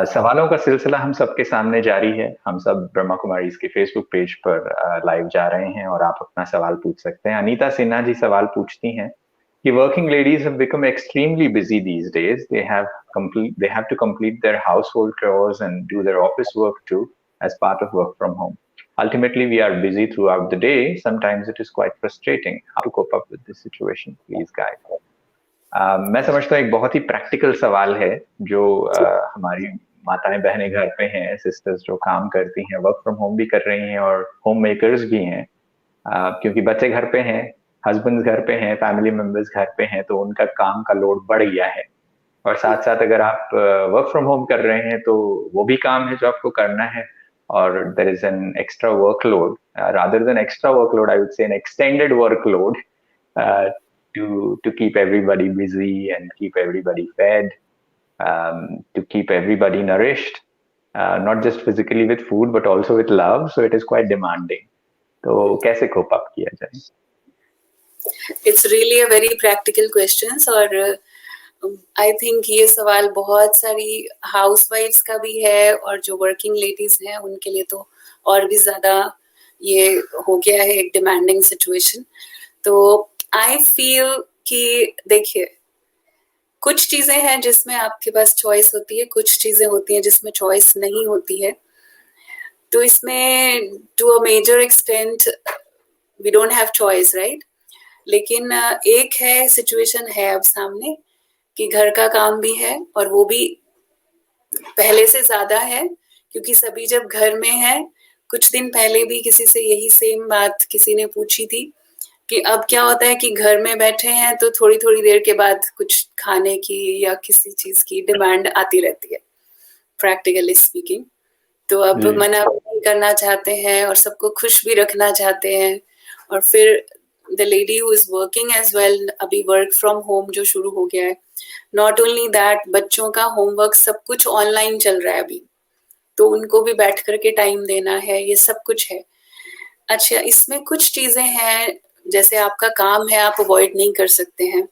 सवालों का सिलसिला हम सबके सामने जारी है। हम सब ब्रह्मा कुमारीज के फेसबुक पेज पर लाइव जा रहे हैं और आप अपना सवाल पूछ सकते हैं। अनीता सिन्हा जी सवाल पूछती हैं कि working ladies have become extremely busy these days. They have to complete their household chores and do their office work too as part of work from home. Ultimately, we are busy throughout the day. Sometimes it is quite frustrating. How to cope up with this situation? Please guide. मैं समझता हूँ एक बहुत ही practical सवाल है जो हमारी माताएं बहनें घर पे हैं, सिस्टर्स जो काम करती हैं, वर्क फ्रॉम होम भी कर रही हैं और होम मेकर्स भी हैं, क्योंकि बच्चे घर पे हैं, हस्बैंड घर पे हैं, फैमिली मेंबर्स घर पे हैं, तो उनका काम का लोड बढ़ गया है। और साथ साथ अगर आप वर्क फ्रॉम होम कर रहे हैं तो वो भी काम है जो आपको करना है, और there is an extra workload, rather than extra workload I would say an extended workload to keep everybody busy and keep everybody fed, to keep everybody nourished, not just physically with food but also with love. So it is quite demanding. तो कैसे cope up किया जाए? It's really a very practical questions, और I think ये सवाल बहुत सारी हाउसवाइफ्स का भी है और जो वर्किंग लेडीज हैं उनके लिए तो और भी ज्यादा ये हो गया है एक डिमांडिंग सिचुएशन। तो आई फील कि देखिए, कुछ चीजें हैं जिसमें आपके पास चॉइस होती है, कुछ चीजें होती हैं जिसमें चॉइस नहीं होती है। तो इसमें to a major extent we don't have choice, right? लेकिन एक है सिचुएशन है अब सामने कि घर का काम भी है और वो भी पहले से ज्यादा है, क्योंकि सभी जब घर में है, कुछ दिन पहले भी किसी से यही सेम बात किसी ने पूछी थी कि अब क्या होता है कि घर में बैठे हैं तो थोड़ी थोड़ी देर के बाद कुछ खाने की या किसी चीज की डिमांड आती रहती है, प्रैक्टिकली स्पीकिंग। तो अब मना नहीं करना चाहते हैं और सबको खुश भी रखना चाहते हैं। और फिर the lady who is working as well, अभी वर्क फ्रॉम होम जो शुरू हो गया है, नॉट ओनली दैट, बच्चों का होमवर्क सब कुछ ऑनलाइन चल रहा है अभी, तो उनको भी बैठ करके टाइम देना है, ये सब कुछ है। अच्छा, इसमें कुछ चीजें हैं जैसे आपका काम है आप अवॉइड नहीं कर सकते हैं।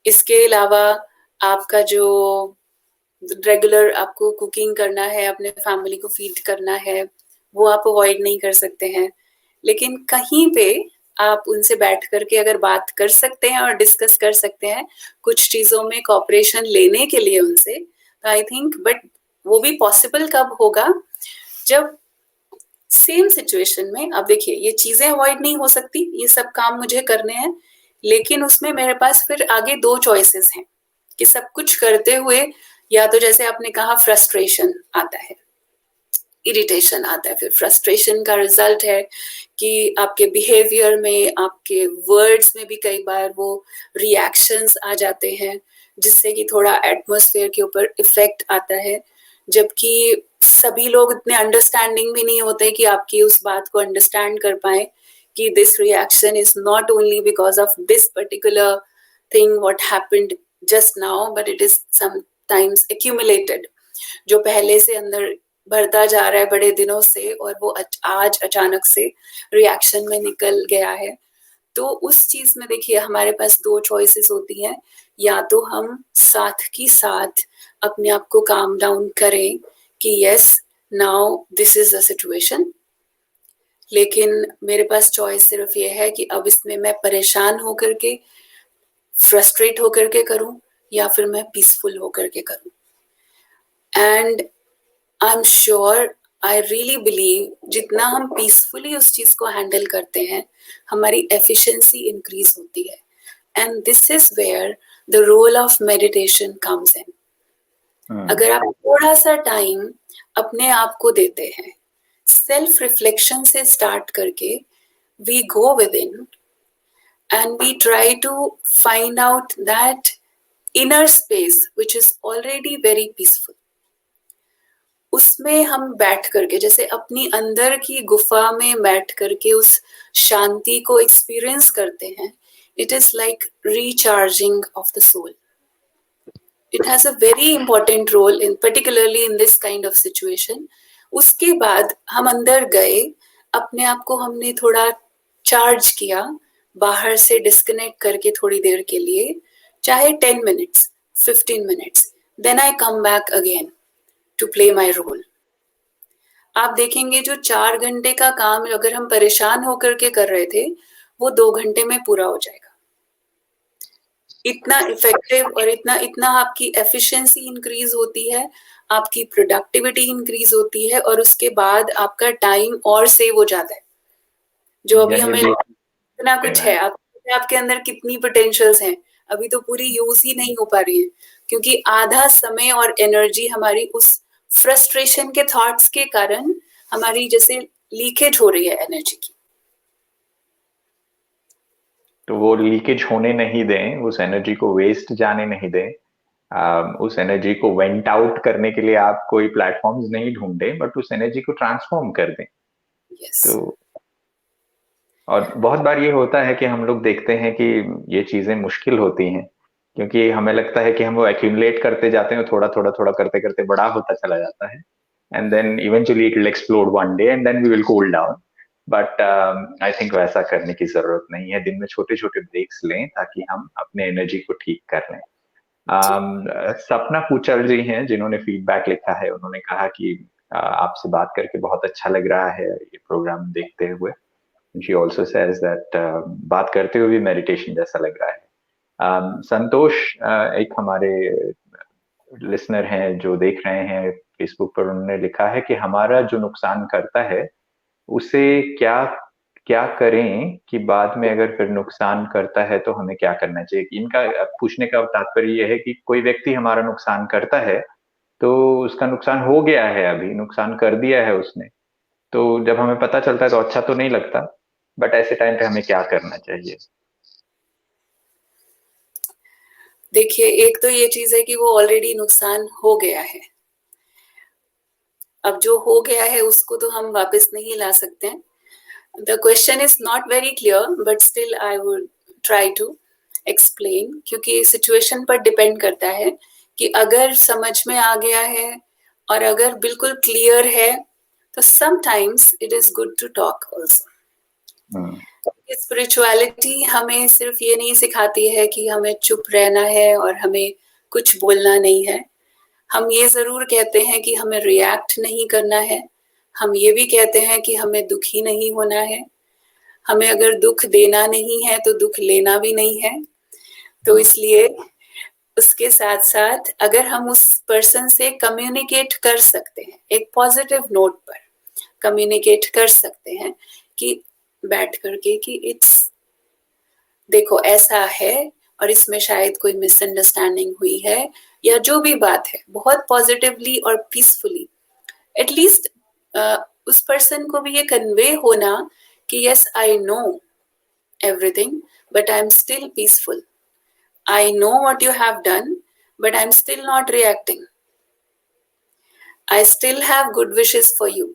इसके अलावा आपका जो रेगुलर आपको कुकिंग करना है, अपने फैमिली को फीड करना है, वो आप अवॉइड नहीं कर सकते हैं, लेकिन कहीं पे आप उनसे बैठ करके अगर बात कर सकते हैं और डिस्कस कर सकते हैं कुछ चीजों में कॉपरेशन लेने के लिए उनसे, तो आई थिंक, बट वो भी पॉसिबल कब होगा जब सेम सिचुएशन में, अब देखिए ये चीजें अवॉइड नहीं हो सकती, ये सब काम मुझे करने हैं, लेकिन उसमें मेरे पास फिर आगे दो चॉइसेस हैं कि सब कुछ करते हुए या तो जैसे आपने कहा फ्रस्ट्रेशन आता है, इरिटेशन आता है, फिर फ्रस्ट्रेशन का रिजल्ट है कि आपके बिहेवियर में, आपके वर्ड्स में भी कई बार वो रिएक्शंस आ जाते हैं जिससे कि थोड़ा एटमॉस्फेयर के ऊपर इफेक्ट आता है, जबकि सभी लोग इतने अंडरस्टैंडिंग भी नहीं होते कि आपकी उस बात को अंडरस्टैंड कर पाए कि this reaction is not only because of this particular thing what happened just now, but it is sometimes accumulated, जो पहले से अंदर बढ़ता जा रहा है बड़े दिनों से और वो आज अचानक से रिएक्शन में निकल गया है। तो उस चीज में देखिए हमारे पास दो चॉइसेस होती हैं, या तो हम साथ की साथ अपने आप को काम डाउन करें कि yes now this is the situation, लेकिन मेरे पास चॉइस सिर्फ ये है कि अब इसमें मैं परेशान होकर के, फ्रस्ट्रेट होकर के करूं या फिर मैं पीसफुल होकर के करूं। And I am sure, I really believe जितना हम पीसफुली उस चीज को हैंडल करते हैं हमारी एफिशिएंसी इंक्रीज होती है, and this is where the role of meditation comes in. अगर आप थोड़ा सा टाइम अपने आप को देते हैं, सेल्फ रिफ्लेक्शन से स्टार्ट करके we go within and we try to find out that inner space which is already very peaceful, उसमें हम बैठ करके जैसे अपनी अंदर की गुफा में बैठ करके उस शांति को एक्सपीरियंस करते हैं, it is like recharging of the soul. It has a very important role in particularly in this kind of situation. उसके बाद हम अंदर गए, अपने आप को हमने थोड़ा चार्ज किया, बाहर से डिस्कनेक्ट करके थोड़ी देर के लिए, चाहे 10 minutes, 15 minutes, then I come back again to play my role. आप देखेंगे जो 4 घंटे का काम अगर हम परेशान होकर के कर रहे थे, वो 2 घंटे में पूरा हो जाएगा। इतना इफेक्टिव और इतना आपकी एफिशिएंसी इंक्रीज होती है, आपकी प्रोडक्टिविटी इंक्रीज होती है, और उसके बाद आपका टाइम और सेव हो जाता है। जो अभी हमें इतना कुछ है, आपके अंदर कितनी पोटेंशियल्स हैं, अभी तो पूरी यूज ही नहीं हो पा रही है, क्योंकि आधा समय और एनर्जी हमारी उस फ्रस्ट्रेशन के थॉट्स के कारण हमारी जैसे लीकेज हो रही है एनर्जी की। तो वो लीकेज होने नहीं दें, उस एनर्जी को वेस्ट जाने नहीं दें, उस एनर्जी को वेंट आउट करने के लिए आप कोई प्लेटफॉर्म्स नहीं ढूंढें, बट उस एनर्जी को ट्रांसफॉर्म कर दें। yes. तो और बहुत बार ये होता है कि हम लोग देखते हैं कि ये चीजें मुश्किल होती हैं, क्योंकि हमें लगता है कि हम वो एक्यूमुलेट करते जाते हैं, थोड़ा थोड़ा थोड़ा करते करते बड़ा होता चला जाता है, and then eventually it will explode one day and then we will cool down. But I think वैसा करने की जरूरत नहीं है। दिन में छोटे छोटे ब्रेक्स लें ताकि हम अपने एनर्जी को ठीक कर लें। सपना पूचल जी हैं जिन्होंने फीडबैक लिखा है, उन्होंने कहा कि आपसे बात करके बहुत अच्छा लग रहा है ये प्रोग्राम देखते हुए। She also says that बात करते हुए भी मेडिटेशन जैसा लग रहा है। संतोष एक हमारे लिसनर हैं जो देख रहे हैं फेसबुक पर, उन्होंने लिखा है कि हमारा जो नुकसान करता है उसे क्या क्या करें कि बाद में अगर फिर नुकसान करता है तो हमें क्या करना चाहिए। इनका पूछने का तात्पर्य यह है कि कोई व्यक्ति हमारा नुकसान करता है तो उसका नुकसान हो गया है, अभी नुकसान कर दिया है उसने, तो जब हमें पता चलता है तो अच्छा तो नहीं लगता, बट ऐसे टाइम पे हमें क्या करना चाहिए। देखिए, एक तो ये चीज है कि वो ऑलरेडी नुकसान हो गया है, अब जो हो गया है उसको तो हम वापस नहीं ला सकते हैं। The question is not very clear, but still I would try to explain, क्योंकि सिचुएशन पर डिपेंड करता है कि अगर समझ में आ गया है और अगर बिल्कुल क्लियर है तो sometimes it is good to talk also. Spirituality हमें सिर्फ ये नहीं सिखाती है कि हमें चुप रहना है और हमें कुछ बोलना नहीं है, हम ये जरूर कहते हैं कि हमें रिएक्ट नहीं करना है, हम ये भी कहते हैं कि हमें दुखी नहीं होना है, हमें अगर दुख देना नहीं है तो दुख लेना भी नहीं है। तो इसलिए उसके साथ साथ अगर हम उस पर्सन से कम्युनिकेट कर सकते हैं, एक पॉजिटिव नोट पर कम्युनिकेट कर सकते हैं कि बैठ करके कि इट्स देखो ऐसा है और इसमें शायद कोई मिसअंडरस्टैंडिंग हुई है या जो भी बात है, बहुत पॉजिटिवली और पीसफुली एटलीस्ट उस पर्सन को भी ये कन्वे होना कि yes I know everything but I am still peaceful, I know what you have done but I am still not reacting, I still have good wishes for you.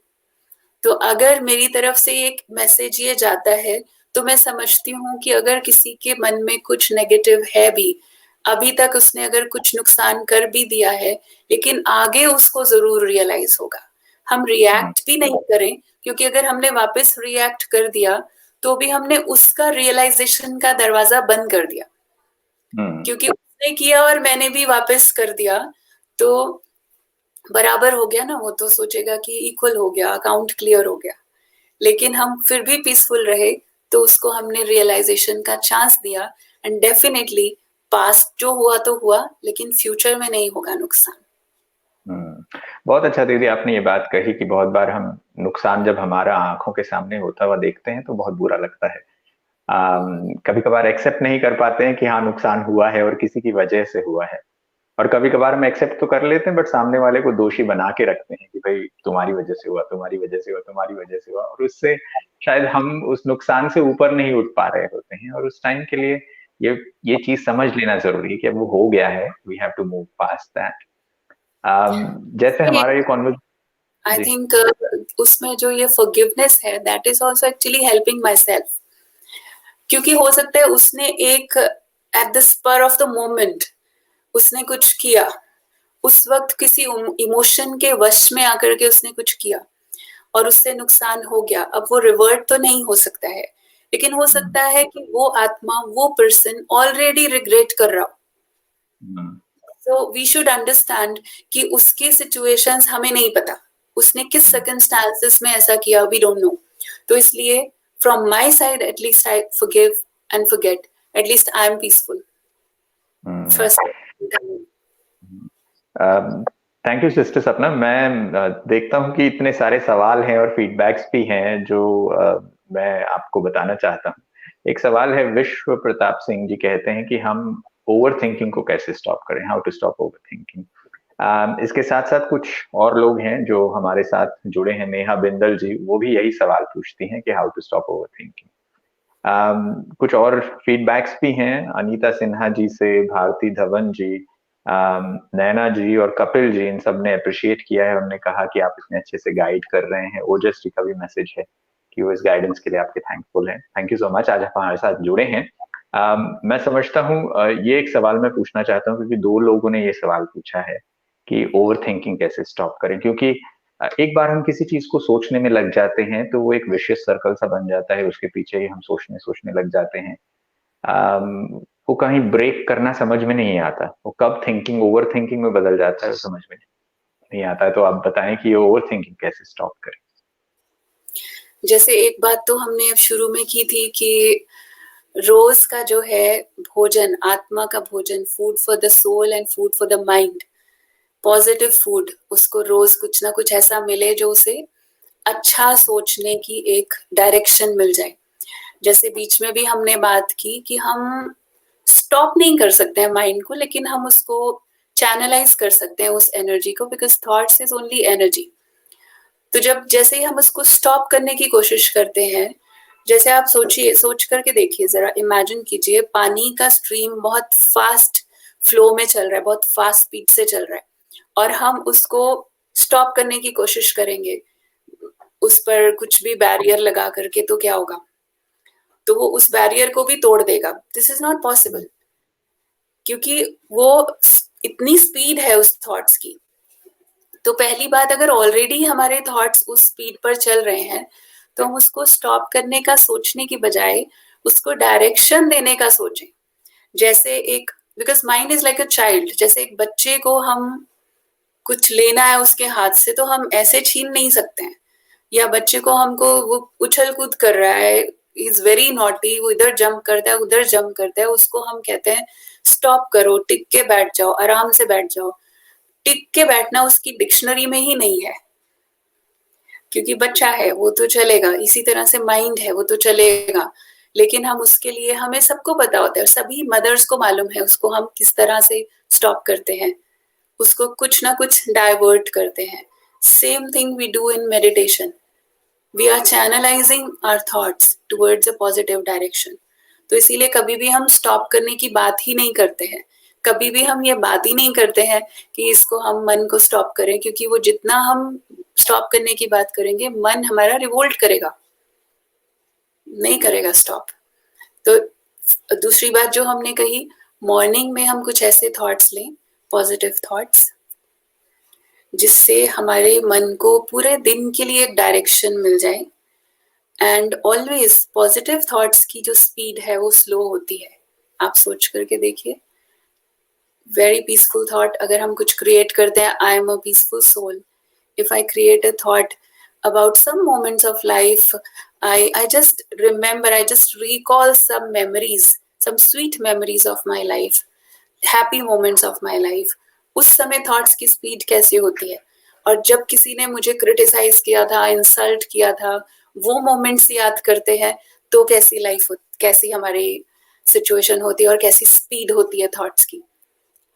तो अगर मेरी तरफ से एक मैसेज ये जाता है तो मैं समझती हूँ कि अगर किसी के मन में कुछ नेगेटिव है भी, अभी तक उसने अगर कुछ नुकसान कर भी दिया है, लेकिन आगे उसको जरूर रियलाइज होगा। हम रिएक्ट भी नहीं करें, क्योंकि अगर हमने वापस रिएक्ट कर दिया तो भी हमने उसका रियलाइजेशन का दरवाजा बंद कर दिया, क्योंकि उसने किया और मैंने भी वापस कर दिया तो बराबर हो गया ना, वो तो सोचेगा कि इक्वल हो गया, अकाउंट क्लियर हो गया। लेकिन हम फिर भी पीसफुल रहे तो उसको हमने रियलाइजेशन का चांस दिया एंड डेफिनेटली पास्ट जो हुआ तो हुआ, लेकिन फ्यूचर में नहीं होगा नुकसान। बहुत अच्छा दीदी आपने ये बात कही कि बहुत बार हम नुकसान जब हमारा आंखों के सामने होता हुआ देखते हैं तो बहुत बुरा लगता है। कभी कभार एक्सेप्ट नहीं कर पाते हैं कि हाँ नुकसान हुआ है और किसी की वजह से हुआ है, और कभी कभार हम एक्सेप्ट तो कर लेते हैं बट सामने वाले को दोषी बना के रखते हैं कि भाई तुम्हारी वजह से हुआ, तुम्हारी वजह से हुआ, तुम्हारी वजह से हुआ, और उससे शायद हम उस नुकसान से ऊपर नहीं उठ पा रहे होते हैं। और उस टाइम के लिए ये चीज समझ लेना जरूरी है कि अब वो हो गया है, we have to move past that. जैसे हमारा ये कॉन्वर्सेशन, आई थिंक उसमें जो ये फॉरगिवनेस है that is also actually helping myself, क्योंकि हो सकता है उसने एक at the spur of the moment उसने कुछ किया, उस वक्त किसी इमोशन के वश में आकर के उसने कुछ किया और उससे नुकसान हो गया। अब वो रिवर्ट तो नहीं हो सकता है, लेकिन हो सकता है कि वो आत्मा, वो पर्सन ऑलरेडी रिग्रेट कर रहा हो। सो वी शुड अंडरस्टैंड कि उसकी सिचुएशंस हमें नहीं पता, उसने किस सर्कमस्टांसेस में ऐसा किया, वी डोंट नो। तो इसलिए from my side at least I forgive and forget, at least I am peaceful first. Thank you sister सपना। मैं देखता हूँ कि इतने सारे सवाल हैं और फीडबैक्स भी हैं जो मैं आपको बताना चाहता हूँ। एक सवाल है, विश्व प्रताप सिंह जी कहते हैं कि हम ओवर थिंकिंग को कैसे स्टॉप करें, how to stop overthinking. इसके साथ साथ कुछ और लोग हैं जो हमारे साथ जुड़े हैं, नेहा बिंदल जी, वो भी यही सवाल पूछती हैं कि how to stop overthinking. कुछ और फीडबैक्स भी हैं, अनीता सिन्हा जी से, भारती धवन जी, नैना जी और कपिल जी, इन सब ने अप्रिशिएट किया है। उन्होंने कहा कि आप इतने अच्छे से गाइड कर रहे हैं। ओजस जी का भी मैसेज है कि वो इस गाइडेंस के लिए आपके थैंकफुल हैं। थैंक यू सो मच, आज आप हमारे साथ जुड़े हैं। मैं समझता हूँ ये एक सवाल मैं पूछना चाहता हूँ क्योंकि दो लोगों ने ये सवाल पूछा है कि ओवर थिंकिंग कैसे स्टॉप करें, क्योंकि एक बार हम किसी चीज को सोचने में लग जाते हैं तो वो एक विशियस सर्कल सा बन जाता है, उसके पीछे ही हम सोचने लग जाते हैं। वो कहीं ब्रेक करना समझ में नहीं आता, वो कब थिंकिंग ओवर थिंकिंग में बदल जाता है वो समझ में नहीं आता है। तो आप बताएं कि ये ओवर थिंकिंग कैसे स्टॉप करें। जैसे एक बात तो हमने शुरू में की थी कि रोज का जो है भोजन, आत्मा का भोजन, food for the soul and food for the mind, positive food, उसको रोज कुछ ना कुछ ऐसा मिले जो उसे अच्छा सोचने की एक डायरेक्शन मिल जाए। जैसे बीच में भी हमने बात की कि हम स्टॉप नहीं कर सकते हैं माइंड को, लेकिन हम उसको चैनलाइज कर सकते हैं उस एनर्जी को, because thoughts is only energy. तो जब जैसे ही हम उसको स्टॉप करने की कोशिश करते हैं, जैसे आप सोच करके देखिए, जरा इमेजिन कीजिए पानी का स्ट्रीम बहुत फास्ट फ्लो में चल रहा है, बहुत फास्ट स्पीड से चल रहा है, और हम उसको स्टॉप करने की कोशिश करेंगे उस पर कुछ भी बैरियर लगा करके, तो क्या होगा? तो वो उस बैरियर को भी तोड़ देगा। दिस इज नॉट पॉसिबल, क्योंकि वो इतनी स्पीड है उस थॉट्स की। तो पहली बात, अगर ऑलरेडी हमारे थॉट्स उस स्पीड पर चल रहे हैं तो हम उसको स्टॉप करने का सोचने की बजाय उसको डायरेक्शन देने का सोचें। जैसे एक, because mind is like a child, जैसे एक बच्चे को हम कुछ लेना है उसके हाथ से तो हम ऐसे छीन नहीं सकते हैं। या बच्चे को हमको वो उछल कूद कर रहा है, इज वेरी नॉटी, वो इधर जंप करता है उधर जंप करता है, उसको हम कहते हैं स्टॉप करो, टिक के बैठ जाओ, आराम से बैठ जाओ। टिक के बैठना उसकी डिक्शनरी में ही नहीं है, क्योंकि बच्चा है वो तो चलेगा, इसी तरह से माइंड है वो तो चलेगा, लेकिन हम उसके लिए, हमें सबको पता होता है, सभी मदर्स को मालूम है उसको हम किस तरह से स्टॉप करते हैं, उसको कुछ ना कुछ डाइवर्ट करते हैं। Same thing we do in meditation, we are channelizing our thoughts towards a positive direction. तो इसीलिए कभी भी हम स्टॉप करने की बात ही नहीं करते हैं, कभी भी हम ये बात ही नहीं करते हैं कि इसको हम मन को स्टॉप करें, क्योंकि वो जितना हम स्टॉप करने की बात करेंगे मन हमारा रिवोल्ट करेगा, नहीं करेगा स्टॉप। तो दूसरी बात जो हमने कही, मॉर्निंग में हम कुछ ऐसे थॉट्स लें, पॉजिटिव थॉट्स, जिससे हमारे मन को पूरे दिन के लिए एक डायरेक्शन मिल जाए। एंड ऑलवेज पॉजिटिव थॉट्स की जो स्पीड है वो स्लो होती है, आप सोच करके देखिए। वेरी पीसफुल थॉट, अगर हम कुछ क्रिएट करते हैं, I am a peaceful soul, if I create a thought about some moments of life, I just remember, I just recall some memories, some sweet memories of my life, happy moments of my life. उस समय thoughts की speed कैसे होती है, और जब किसी ने मुझे क्रिटिसाइज किया था, इंसल्ट किया था, वो मोमेंट्स याद करते हैं तो कैसी लाइफ हो, कैसी हमारी सिचुएशन होती है और कैसी स्पीड होती है थॉट्स की,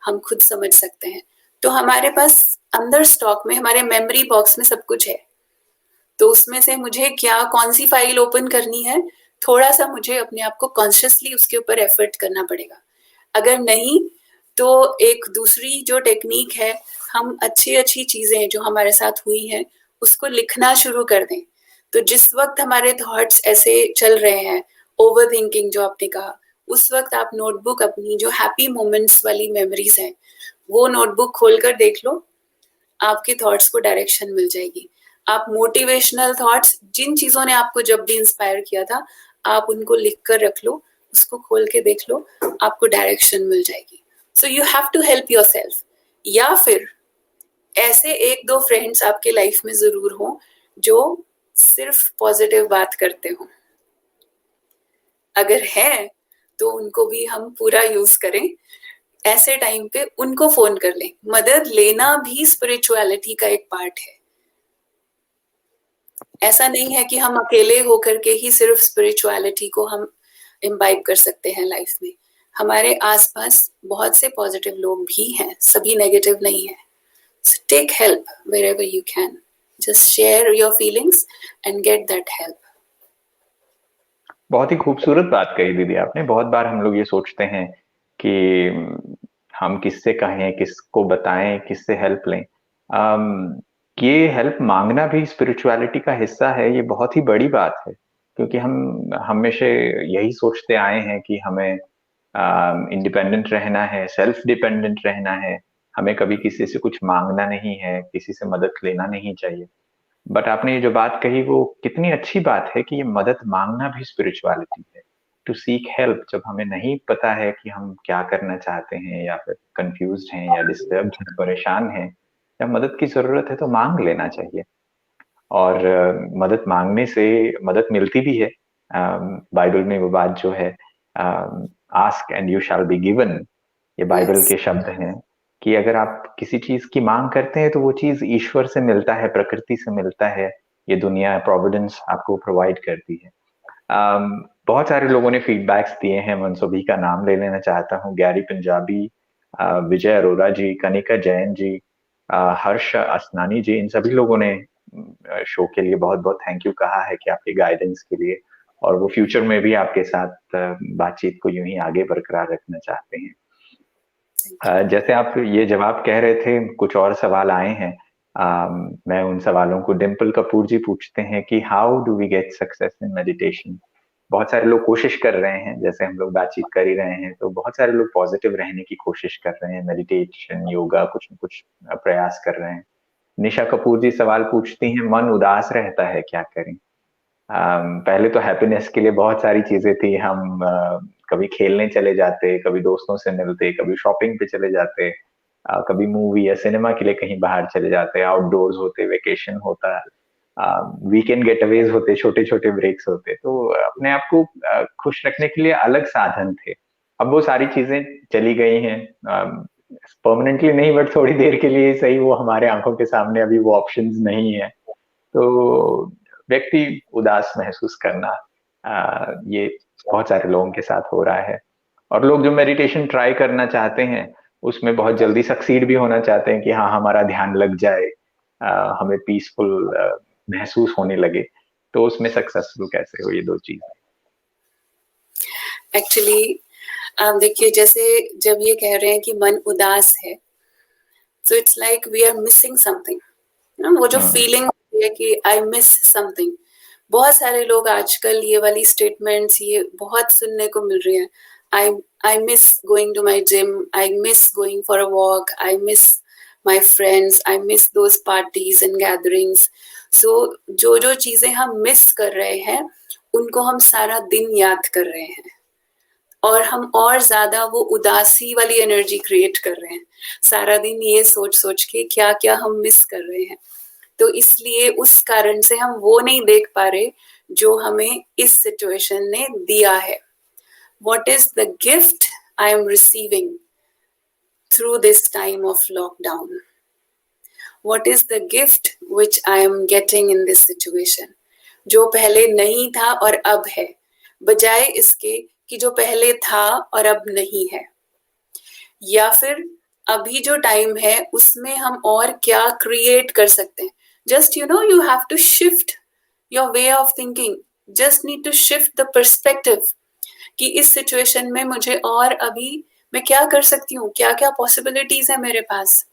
हम खुद समझ सकते हैं। तो हमारे पास अंदर स्टॉक में, हमारे मेमोरी बॉक्स में सब कुछ है, तो उसमें से मुझे क्या, कौन सी फाइल ओपन करनी है, थोड़ा सा मुझे अपने आप को कॉन्शियसली उसके ऊपर एफर्ट करना पड़ेगा। अगर नहीं तो एक दूसरी जो टेक्निक है, हम अच्छी अच्छी चीजें जो हमारे साथ हुई हैं उसको लिखना शुरू कर दें। तो जिस वक्त हमारे थॉट्स ऐसे चल रहे हैं, ओवर थिंकिंग जो आपने कहा, उस वक्त आप नोटबुक अपनी जो हैप्पी मोमेंट्स वाली मेमोरीज हैं वो नोटबुक खोलकर देख लो, आपके थॉट्स को डायरेक्शन मिल जाएगी। आप मोटिवेशनल थॉट्स, जिन चीजों ने आपको जब भी इंस्पायर किया था, आप उनको लिख कर रख लो, उसको खोल के देख लो, आपको डायरेक्शन मिल जाएगी। So you have to help yourself. या फिर ऐसे एक दो फ्रेंड्स आपके लाइफ में जरूर हो जो सिर्फ पॉजिटिव बात करते हो, अगर है तो उनको भी हम पूरा यूज करें। ऐसे टाइम पे उनको फोन कर लें, मदद लेना भी स्पिरिचुअलिटी का एक पार्ट है। ऐसा नहीं है कि हम अकेले होकर के ही सिर्फ स्पिरिचुअलिटी को हम इम्बाइब कर सकते हैं लाइफ में। हमारे आसपास बहुत से पॉजिटिव लोग भी हैं, सभी नेगेटिव नहीं है। Take help wherever you can, just share your feelings and get that help. बहुत ही खूबसूरत बात कही दीदी आपने। बहुत बार हम लोग ये सोचते हैं कि हम किससे कहें, किसको बताएं, किससे हेल्प लें। ये हेल्प मांगना भी स्पिरिचुअलिटी का हिस्सा है, ये बहुत ही बड़ी बात है, क्योंकि हम हमेशा यही सोचते आए हैं कि हमें इंडिपेंडेंट रहना है, सेल्फ डिपेंडेंट रहना है, हमें कभी किसी से कुछ मांगना नहीं है, किसी से मदद लेना नहीं चाहिए। बट आपने ये जो बात कही वो कितनी अच्छी बात है कि ये मदद मांगना भी स्पिरिचुअलिटी है। टू सीक हेल्प, जब हमें नहीं पता है कि हम क्या करना चाहते हैं, या फिर कंफ्यूज्ड हैं, या डिस्टर्ब्ड हैं, परेशान हैं, या मदद की जरूरत है, तो मांग लेना चाहिए। और मदद मांगने से मदद मिलती भी है। बाइबल में वो बात जो है, ask and you shall be given, ये बाइबल Yes. के शब्द हैं कि अगर आप किसी चीज की मांग करते हैं तो वो चीज ईश्वर से मिलता है, प्रकृति से मिलता है, ये दुनिया प्रोविडेंस आपको प्रोवाइड करती है। बहुत सारे लोगों ने फीडबैक्स दिए हैं, मैं उन सभी का नाम ले लेना चाहता हूँ। गैरी पंजाबी, विजय अरोरा जी, कनिका जैन जी, हर्ष असनानी जी, इन सभी लोगों ने शो के लिए बहुत बहुत थैंक यू कहा है कि आपके गाइडेंस के लिए, और वो फ्यूचर में भी आपके साथ बातचीत को यूं ही आगे बरकरार रखना चाहते हैं। जैसे आप ये जवाब कह रहे थे, कुछ और सवाल आए हैं। मैं उन सवालों को, डिम्पल कपूर जी पूछते हैं कि how do we get success in meditation. बहुत सारे लोग कोशिश कर रहे हैं, जैसे हम लोग बातचीत कर ही रहे हैं, तो बहुत सारे लोग पॉजिटिव रहने की कोशिश कर रहे हैं, मेडिटेशन, योगा, कुछ न कुछ प्रयास कर रहे हैं। निशा कपूर जी सवाल पूछती हैं, मन उदास रहता है, क्या करें। पहले तो हैप्पीनेस के लिए बहुत सारी चीजें थी, हम कभी खेलने चले जाते, कभी दोस्तों से मिलते, कभी शॉपिंग पे चले जाते, कभी मूवी या सिनेमा के लिए कहीं बाहर चले जाते, आउटडोर्स होते, वेकेशन होता, वीकेंड गेटअवेज होते, छोटे छोटे ब्रेक्स होते, तो अपने आप को खुश रखने के लिए अलग साधन थे। अब वो सारी चीजें चली गई हैं, परमानेंटली नहीं बट थोड़ी देर के लिए सही, वो हमारे आंखों के सामने अभी वो ऑप्शंस नहीं है। तो व्यक्ति उदास महसूस करना, ये बहुत सारे लोगों के साथ हो रहा है। और लोग जो मेडिटेशन ट्राई करना चाहते हैं उसमें बहुत जल्दी सक्सीड भी होना चाहते हैं कि हाँ हमारा ध्यान लग जाए, हमें पीसफुल महसूस होने लगे, तो उसमें सक्सेसफुल कैसे हो ये दो चीज? एक्चुअली आप देखिए, जैसे जब ये कह रहे हैं कि मन उदास है, so it's like we are missing something, वो जो फीलिंग होती है कि आई मिस समथिंग। बहुत सारे लोग आजकल ये वाली स्टेटमेंट्स ये बहुत सुनने को मिल रही है। I miss going to my gym, I miss going for a walk, I miss my friends, I miss those parties and gatherings. So जो जो चीजें हम मिस कर रहे हैं उनको हम सारा दिन याद कर रहे हैं, और हम और ज्यादा वो उदासी वाली एनर्जी क्रिएट कर रहे हैं सारा दिन ये सोच सोच के क्या क्या हम मिस कर रहे हैं। तो इसलिए उस कारण से हम वो नहीं देख पा रहे जो हमें इस सिचुएशन ने दिया है। What is the gift I am receiving through this time of lockdown? What is the gift which I am getting in this situation? जो पहले नहीं था और अब है, बजाय इसके कि जो पहले था और अब नहीं है। या फिर अभी जो टाइम है उसमें हम और क्या क्रिएट कर सकते हैं। Just you have to shift your way of thinking, just need to shift the perspective कि इस सिचुएशन में मुझे और अभी मैं क्या कर सकती हूँ, क्या क्या पॉसिबिलिटीज है मेरे पास।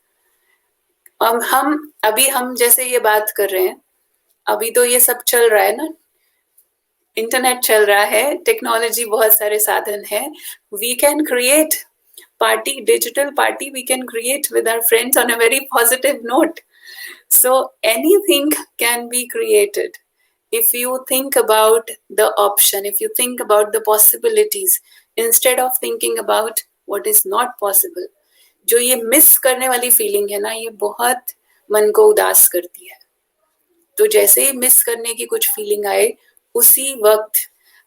हम जैसे ये बात कर रहे हैं, अभी तो ये सब चल रहा है ना, इंटरनेट चल रहा है, टेक्नोलॉजी, बहुत सारे साधन है। We can create party, digital party we can create with our friends on a very positive note. So anything can be created if you think about the option, if you think about the possibilities instead of thinking about what is not possible. जो ये miss करने वाली feeling है ना, ये बहुत मन को उदास करती है। तो जैसे ही मिस करने की कुछ फीलिंग आए, उसी वक्त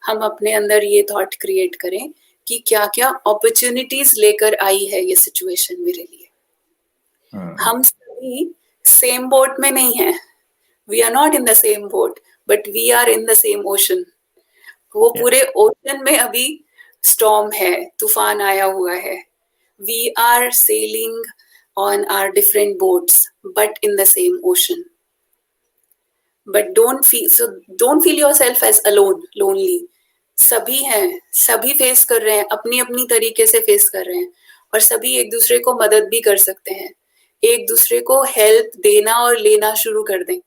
हम अपने अंदर ये थॉट क्रिएट करें कि क्या क्या अपॉर्चुनिटीज लेकर आई है ये सिचुएशन मेरे लिए। हम सभी सेम बोट में नहीं है, we are not in the same boat but we are in the same ocean. वो पूरे ओशन में अभी स्टॉर्म है, तूफान आया हुआ है। We are sailing on our different boats but in the same ocean. But don't feel yourself as alone, lonely. सभी हैं, सभी फेस कर रहे हैं, अपनी अपनी तरीके से फेस कर रहे हैं, और सभी एक दूसरे को मदद भी कर सकते हैं। एक दूसरे को हेल्प देना और लेना शुरू कर दें,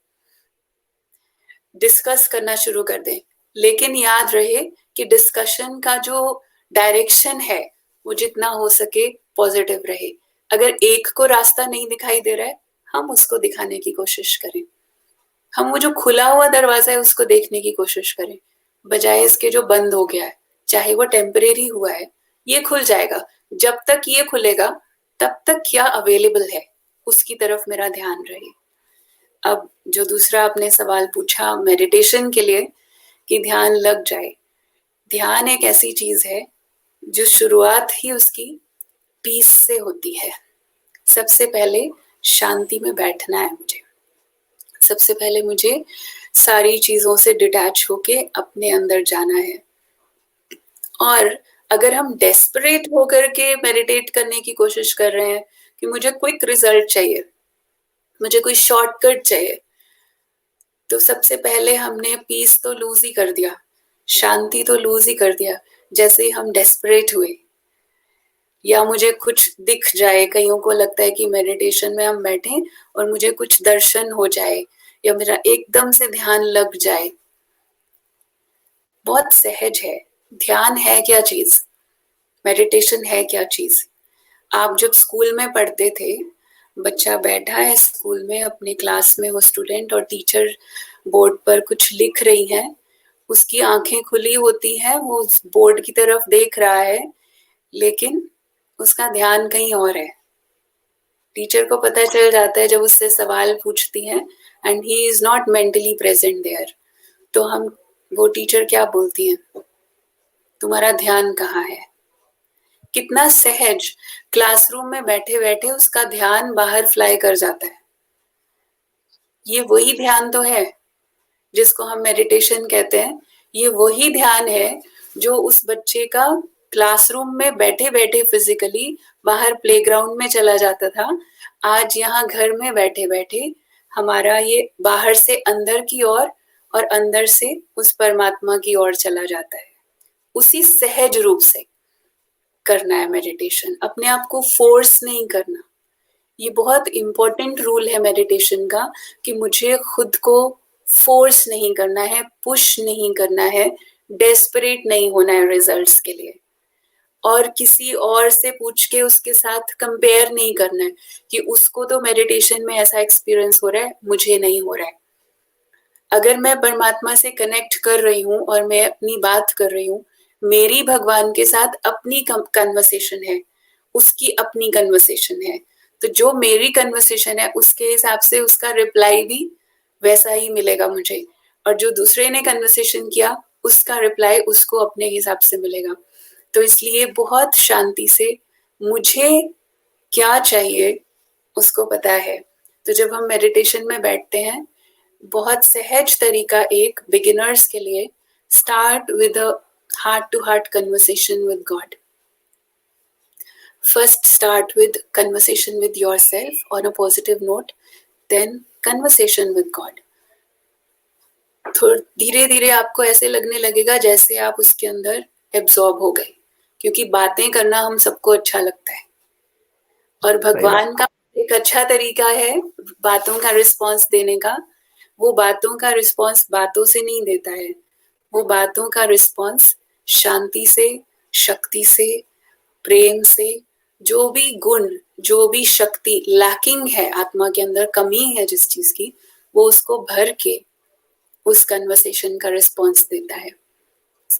डिस्कस करना शुरू कर दें। लेकिन याद रहे कि डिस्कशन का जो डायरेक्शन है वो जितना हो सके पॉजिटिव रहे। अगर एक को रास्ता नहीं दिखाई दे रहा है, हम उसको दिखाने की कोशिश करें। हम वो जो खुला हुआ दरवाजा है उसको देखने की कोशिश करें, बजाय इसके जो बंद हो गया है। चाहे वो टेम्परेरी हुआ है, ये खुल जाएगा। जब तक ये खुलेगा तब तक क्या अवेलेबल है उसकी तरफ मेरा ध्यान रहे। अब जो दूसरा आपने सवाल पूछा मेडिटेशन के लिए कि ध्यान लग जाए, ध्यान एक ऐसी चीज है जो शुरुआत ही उसकी पीस से होती है। सबसे पहले शांति में बैठना है मुझे, सबसे पहले मुझे सारी चीजों से डिटैच होके अपने अंदर जाना है। और अगर हम डेस्परेट होकर के मेडिटेट करने की कोशिश कर रहे हैं कि मुझे क्विक रिजल्ट चाहिए, मुझे कोई शॉर्टकट चाहिए, तो सबसे पहले हमने पीस तो लूज ही कर दिया, शांति तो लूज ही कर दिया जैसे ही हम डेस्परेट हुए। या मुझे कुछ दिख जाए, कईयों को लगता है कि मेडिटेशन में हम बैठे और मुझे कुछ दर्शन हो जाए या मेरा एकदम से ध्यान लग जाए। बहुत सहज है। ध्यान है क्या चीज, मेडिटेशन है क्या चीज। आप जब स्कूल में पढ़ते थे, बच्चा बैठा है स्कूल में अपने क्लास में, वो स्टूडेंट, और टीचर बोर्ड पर कुछ लिख रही है, उसकी आंखें खुली होती हैं, वो उस बोर्ड की तरफ देख रहा है, लेकिन उसका ध्यान कहीं और है। टीचर को पता चल जाता है जब उससे सवाल पूछती हैं and he is not mentally present there, तो हम वो टीचर क्या बोलती हैं, तुम्हारा ध्यान कहाँ है। कितना सहज, क्लासरूम में बैठे बैठे उसका ध्यान बाहर फ्लाई कर जाता है। ये वही ध्यान तो है जिसको हम मेडिटेशन कहते हैं। ये वही ध्यान है जो उस बच्चे का क्लासरूम में बैठे बैठे फिजिकली बाहर प्लेग्राउंड में चला जाता था, आज यहाँ घर में बैठे बैठे हमारा ये बाहर से अंदर की ओर और अंदर से उस परमात्मा की ओर चला जाता है। उसी सहज रूप से करना है मेडिटेशन, अपने आप को फोर्स नहीं करना। ये बहुत इंपॉर्टेंट रूल है मेडिटेशन का कि मुझे खुद को फोर्स नहीं करना है, पुश नहीं करना है, डेस्परेट नहीं होना है रिजल्ट्स के लिए, और किसी और से पूछ के उसके साथ कंपेयर नहीं करना है कि उसको तो मेडिटेशन में ऐसा एक्सपीरियंस हो रहा है, मुझे नहीं हो रहा है। अगर मैं परमात्मा से कनेक्ट कर रही हूँ और मैं अपनी बात कर रही हूँ, मेरी भगवान के साथ अपनी कन्वर्सेशन है, उसकी अपनी कन्वर्सेशन है, तो जो मेरी कन्वर्सेशन है उसके हिसाब से उसका रिप्लाई भी वैसा ही मिलेगा मुझे, और जो दूसरे ने कन्वर्सेशन किया उसका रिप्लाई उसको अपने हिसाब से मिलेगा। तो इसलिए बहुत शांति से मुझे क्या चाहिए उसको पता है। तो जब हम मेडिटेशन में बैठते हैं, बहुत सहज तरीका एक बिगिनर्स के लिए, start with a heart to heart conversation with God. First start with conversation with yourself on a positive note, then conversation with God. धीरे धीरे आपको ऐसे लगने लगेगा जैसे आप उसके अंदर एब्जॉर्ब हो गए, क्योंकि बातें करना हम सबको अच्छा लगता है, और भगवान का एक अच्छा तरीका है बातों का रिस्पॉन्स देने का। वो बातों का रिस्पॉन्स बातों से नहीं देता है, वो बातों का रिस्पॉन्स शांति से, शक्ति से, प्रेम से, जो भी गुण, जो भी शक्ति लैकिंग है आत्मा के अंदर, कमी है जिस चीज की, वो उसको भर के उस कन्वर्सेशन का रिस्पॉन्स देता है।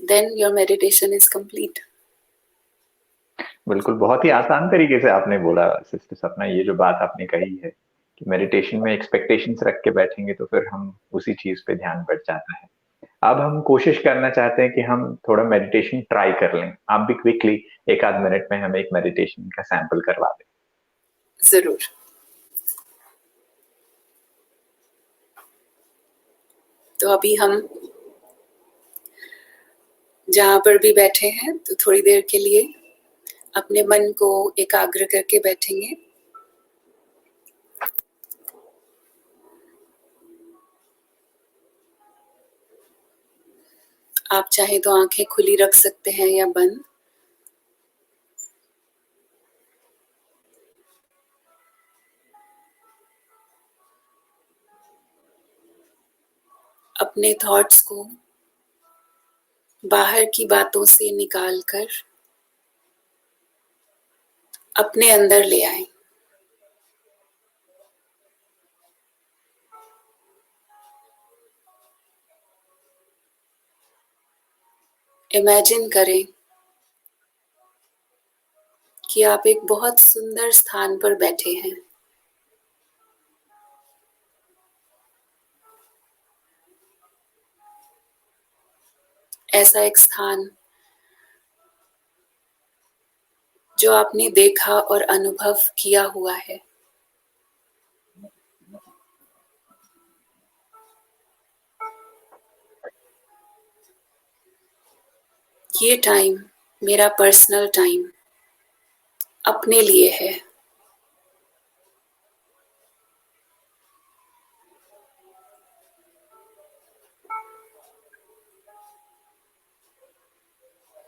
Then your meditation is complete. बिल्कुल, बहुत ही आसान तरीके से आपने बोला सिस्टर सपना। ये जो बात आपने कही है कि मेडिटेशन में एक्सपेक्टेशंस रख के बैठेंगे तो फिर हम उसी चीज पे ध्यान बढ़ जाता है। अब हम कोशिश करना चाहते हैं कि हम थोड़ा मेडिटेशन ट्राई कर लें। आप भी क्विकली एक आध मिनट में हमें एक मेडिटेशन का सैंपल करवा दें। जरूर। तो अभी हम जहां पर भी बैठे हैं तो थोड़ी देर के लिए अपने मन को एकाग्र करके बैठेंगे। आप चाहे तो आंखें खुली रख सकते हैं या बंद। अपने थॉट्स को बाहर की बातों से निकालकर अपने अंदर ले आए। इमेजिन करें कि आप एक बहुत सुंदर स्थान पर बैठे हैं। ऐसा एक स्थान जो आपने देखा और अनुभव किया हुआ है। ये टाइम मेरा पर्सनल टाइम अपने लिए है।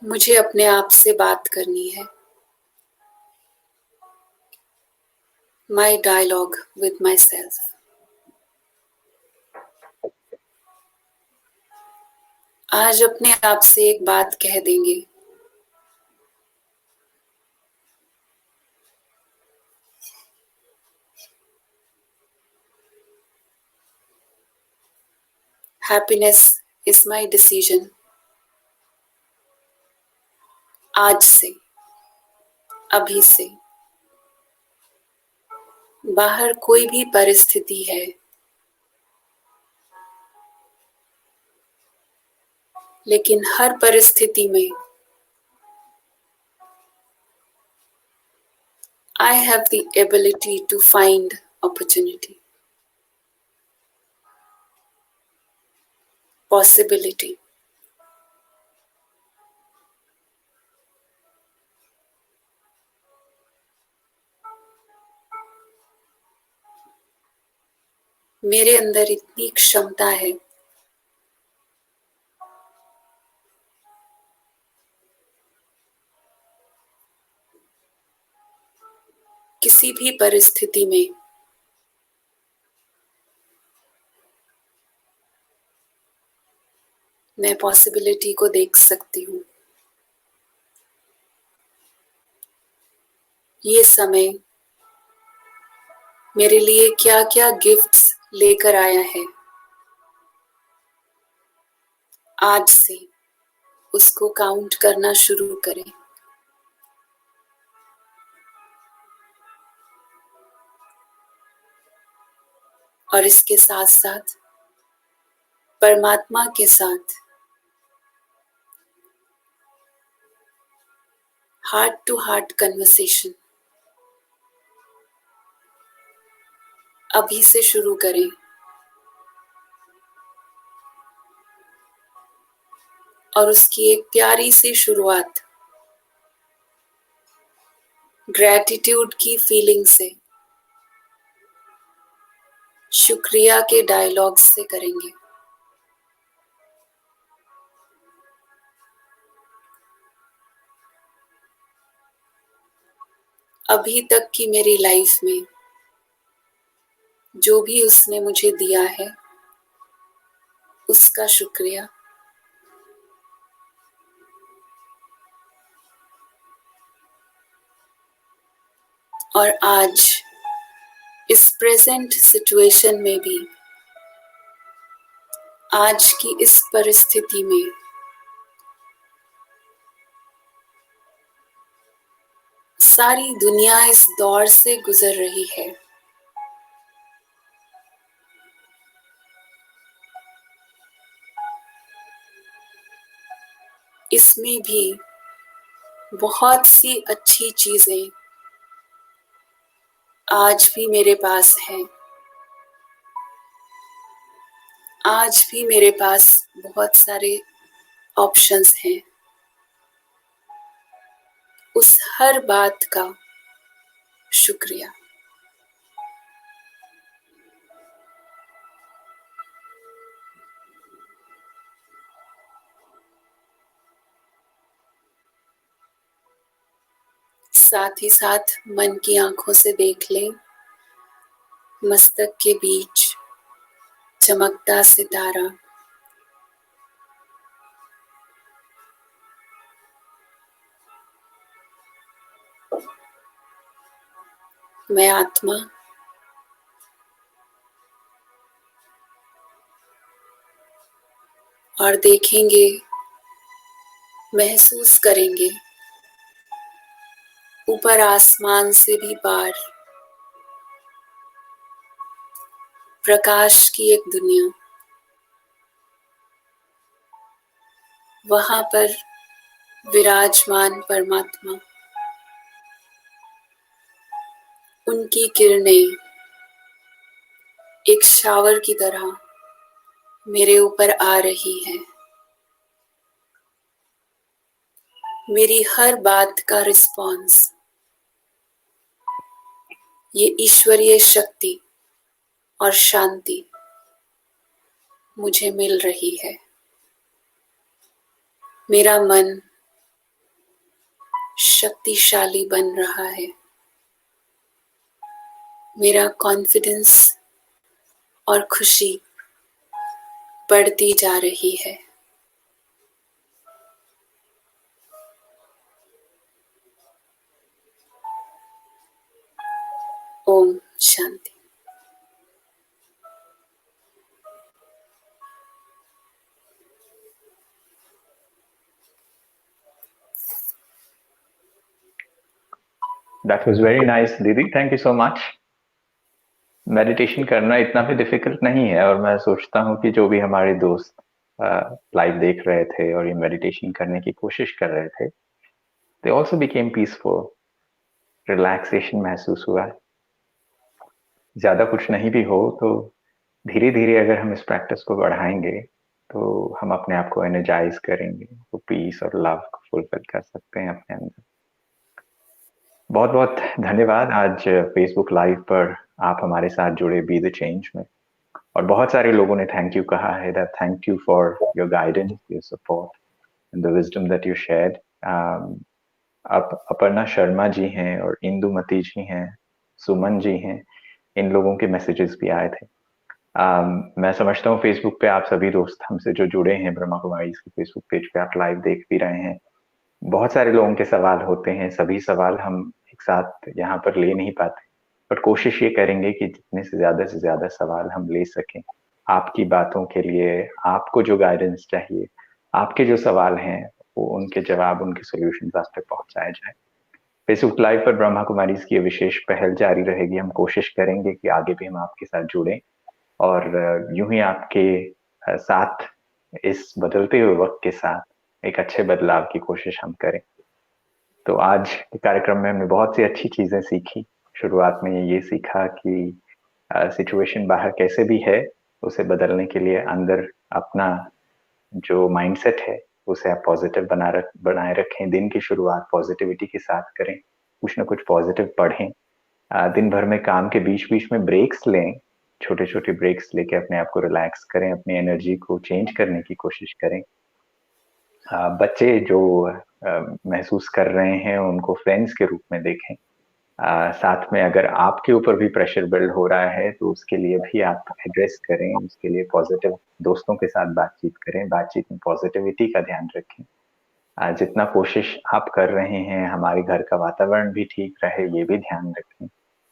मुझे अपने आप से बात करनी है। माई डायलॉग विद माई सेल्फ। आज अपने आप से एक बात कह देंगे। Happiness is my decision. आज से, अभी से। बाहर कोई भी परिस्थिति है, लेकिन हर परिस्थिति में I have the ability to find opportunity, possibility. मेरे अंदर इतनी क्षमता है किसी भी परिस्थिति में मैं पॉसिबिलिटी को देख सकती हूँ। ये समय मेरे लिए क्या क्या गिफ्ट्स लेकर आया है, आज से उसको काउंट करना शुरू करें। और इसके साथ साथ परमात्मा के साथ हार्ट टू हार्ट कन्वर्सेशन अभी से शुरू करें। और उसकी एक प्यारी सी शुरुआत ग्रैटिट्यूड की फीलिंग से, शुक्रिया के डायलॉग्स से करेंगे। अभी तक की मेरी लाइफ में जो भी उसने मुझे दिया है उसका शुक्रिया। और आज इस प्रेजेंट सिचुएशन में भी, आज की इस परिस्थिति में सारी दुनिया इस दौर से गुजर रही है। इसमें भी बहुत सी अच्छी चीजें आज भी मेरे पास हैं। आज भी मेरे पास बहुत सारे ऑप्शंस हैं। उस हर बात का शुक्रिया। साथ ही साथ मन की आंखों से देख लें, मस्तक के बीच चमकता सितारा। मैं आत्मा और देखेंगे, महसूस करेंगे ऊपर आसमान से भी पार प्रकाश की एक दुनिया। वहां पर विराजमान परमात्मा, उनकी किरणें एक शावर की तरह मेरे ऊपर आ रही है। मेरी हर बात का रिस्पॉन्स ये ईश्वरीय शक्ति और शांति मुझे मिल रही है। मेरा मन शक्तिशाली बन रहा है। मेरा कॉन्फिडेंस और खुशी बढ़ती जा रही है। Om Shanti. That was very nice, Didi. Thank you so much. Meditation करना इतना भी डिफिकल्ट नहीं है, और मैं सोचता हूँ कि जो भी हमारे दोस्त लाइव देख रहे थे और ये मेडिटेशन करने की कोशिश कर रहे थे, they also became peaceful, relaxation महसूस हुआ। ज्यादा कुछ नहीं भी हो तो धीरे धीरे अगर हम इस प्रैक्टिस को बढ़ाएंगे तो हम अपने आप को एनर्जाइज करेंगे, तो पीस और लव को फुलफिल कर सकते हैं अपने अंदर। बहुत बहुत धन्यवाद, आज फेसबुक लाइव पर आप हमारे साथ जुड़े बी द चेंज में, और बहुत सारे लोगों ने थैंक यू कहा है। That thank you for your guidance, your support and the wisdom that you shared. Aparna Sharma ji हैं और इंदुमती जी हैं, सुमन जी हैं, इन लोगों के मैसेजेस भी आए थे। मैं समझता हूँ फेसबुक पे आप सभी दोस्त हमसे जो जुड़े हैं, ब्रह्मा कुमारी के फेसबुक पेज पे आप लाइव देख भी रहे हैं। बहुत सारे लोगों के सवाल होते हैं, सभी सवाल हम एक साथ यहाँ पर ले नहीं पाते, बट कोशिश ये करेंगे कि जितने से ज्यादा सवाल हम ले सकें आपकी बातों के लिए। आपको जो गाइडेंस चाहिए, आपके जो सवाल हैं, वो उनके जवाब, उनके सोल्यूशन आप तक पहुंचाए जाए। फेसबुक लाइव पर ब्रह्मा कुमारी की ये विशेष पहल जारी रहेगी। हम कोशिश करेंगे कि आगे भी हम आपके साथ जुड़ें और यूं ही आपके साथ इस बदलते हुए वक्त के साथ एक अच्छे बदलाव की कोशिश हम करें। तो आज के कार्यक्रम में हमने बहुत सी अच्छी चीजें सीखी। शुरुआत में ये सीखा कि सिचुएशन बाहर कैसे भी है, उसे बदलने के लिए अंदर अपना जो माइंडसेट है उसे आप पॉजिटिव बनाए रखें। दिन की शुरुआत पॉजिटिविटी के साथ करें, कुछ ना कुछ पॉजिटिव पढ़ें। दिन भर में काम के बीच बीच में ब्रेक्स लें, छोटे छोटे ब्रेक्स लेके अपने आप को रिलैक्स करें, अपनी एनर्जी को चेंज करने की कोशिश करें। बच्चे जो महसूस कर रहे हैं उनको फ्रेंड्स के रूप में देखें। साथ में अगर आपके ऊपर भी प्रेशर बिल्ड हो रहा है तो उसके लिए भी आप एड्रेस करें, उसके लिए पॉजिटिव दोस्तों के साथ बातचीत करें, बातचीत में पॉजिटिविटी का ध्यान रखें। जितना कोशिश आप कर रहे हैं हमारे घर का वातावरण भी ठीक रहे, ये भी ध्यान रखें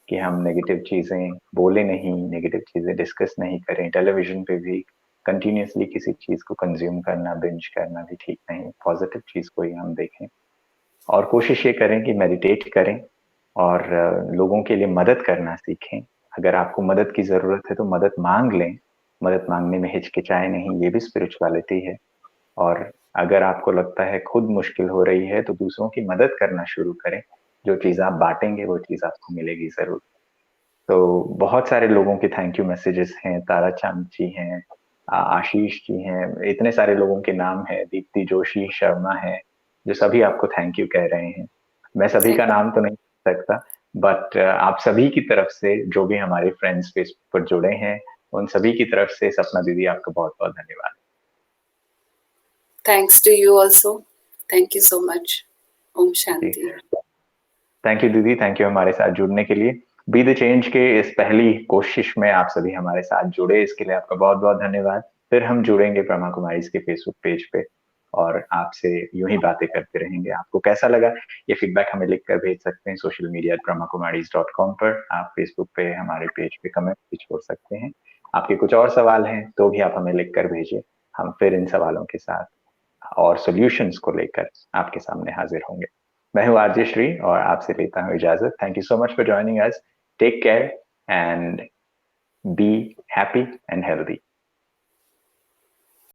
कि हम नेगेटिव चीजें बोले नहीं, नेगेटिव चीजें डिस्कस नहीं करें। टेलीविजन पे भी कंटिन्यूसली किसी चीज को कंज्यूम करना, बिंज करना भी ठीक नहीं। पॉजिटिव चीज को ही हम देखें और कोशिश ये करें कि मेडिटेट करें और लोगों के लिए मदद करना सीखें। अगर आपको मदद की जरूरत है तो मदद मांग लें, मदद मांगने में हिचकिचाए नहीं, ये भी स्पिरिचुअलिटी है। और अगर आपको लगता है खुद मुश्किल हो रही है तो दूसरों की मदद करना शुरू करें। जो चीज आप बांटेंगे वो चीज आपको मिलेगी जरूर। तो बहुत सारे लोगों के थैंक यू मैसेजेस हैं। तारा चांद जी हैं, आशीष जी हैं, इतने सारे लोगों के नाम है, दीप्ति जोशी शर्मा है, जो सभी आपको थैंक यू कह रहे हैं। मैं सभी का नाम तो नहीं सकता, बट आप सभी की तरफ से, जो भी हमारे फ्रेंड्स फेसबुक पर जुड़े हैं, उन सभी की तरफ से सपना दीदी आपका बहुत बहुत धन्यवाद। Thanks to you also, thank you so much. ओम शांति। थैंक यू दीदी, थैंक यू हमारे साथ जुड़ने के लिए। बी द चेंज के इस पहली कोशिश में आप सभी हमारे साथ जुड़े, इसके लिए आपका बहुत बहुत धन्यवाद। फिर हम जुड़ेंगे ब्रह्मा कुमारी के फेसबुक पेज पे और आपसे यूं ही बातें करते रहेंगे। आपको कैसा लगा ये फीडबैक हमें लिखकर भेज सकते हैं सोशल मीडिया brahmakumaris.com पर। आप फेसबुक पे हमारे पेज पे कमेंट भी छोड़ सकते हैं। आपके कुछ और सवाल हैं तो भी आप हमें लिखकर भेजिए, हम फिर इन सवालों के साथ और सॉल्यूशंस को लेकर आपके सामने हाजिर होंगे। मैं हूं आरजे श्री और आपसे लेता हूं इजाजत। Thank you so much for joining us. Take care and be happy and healthy.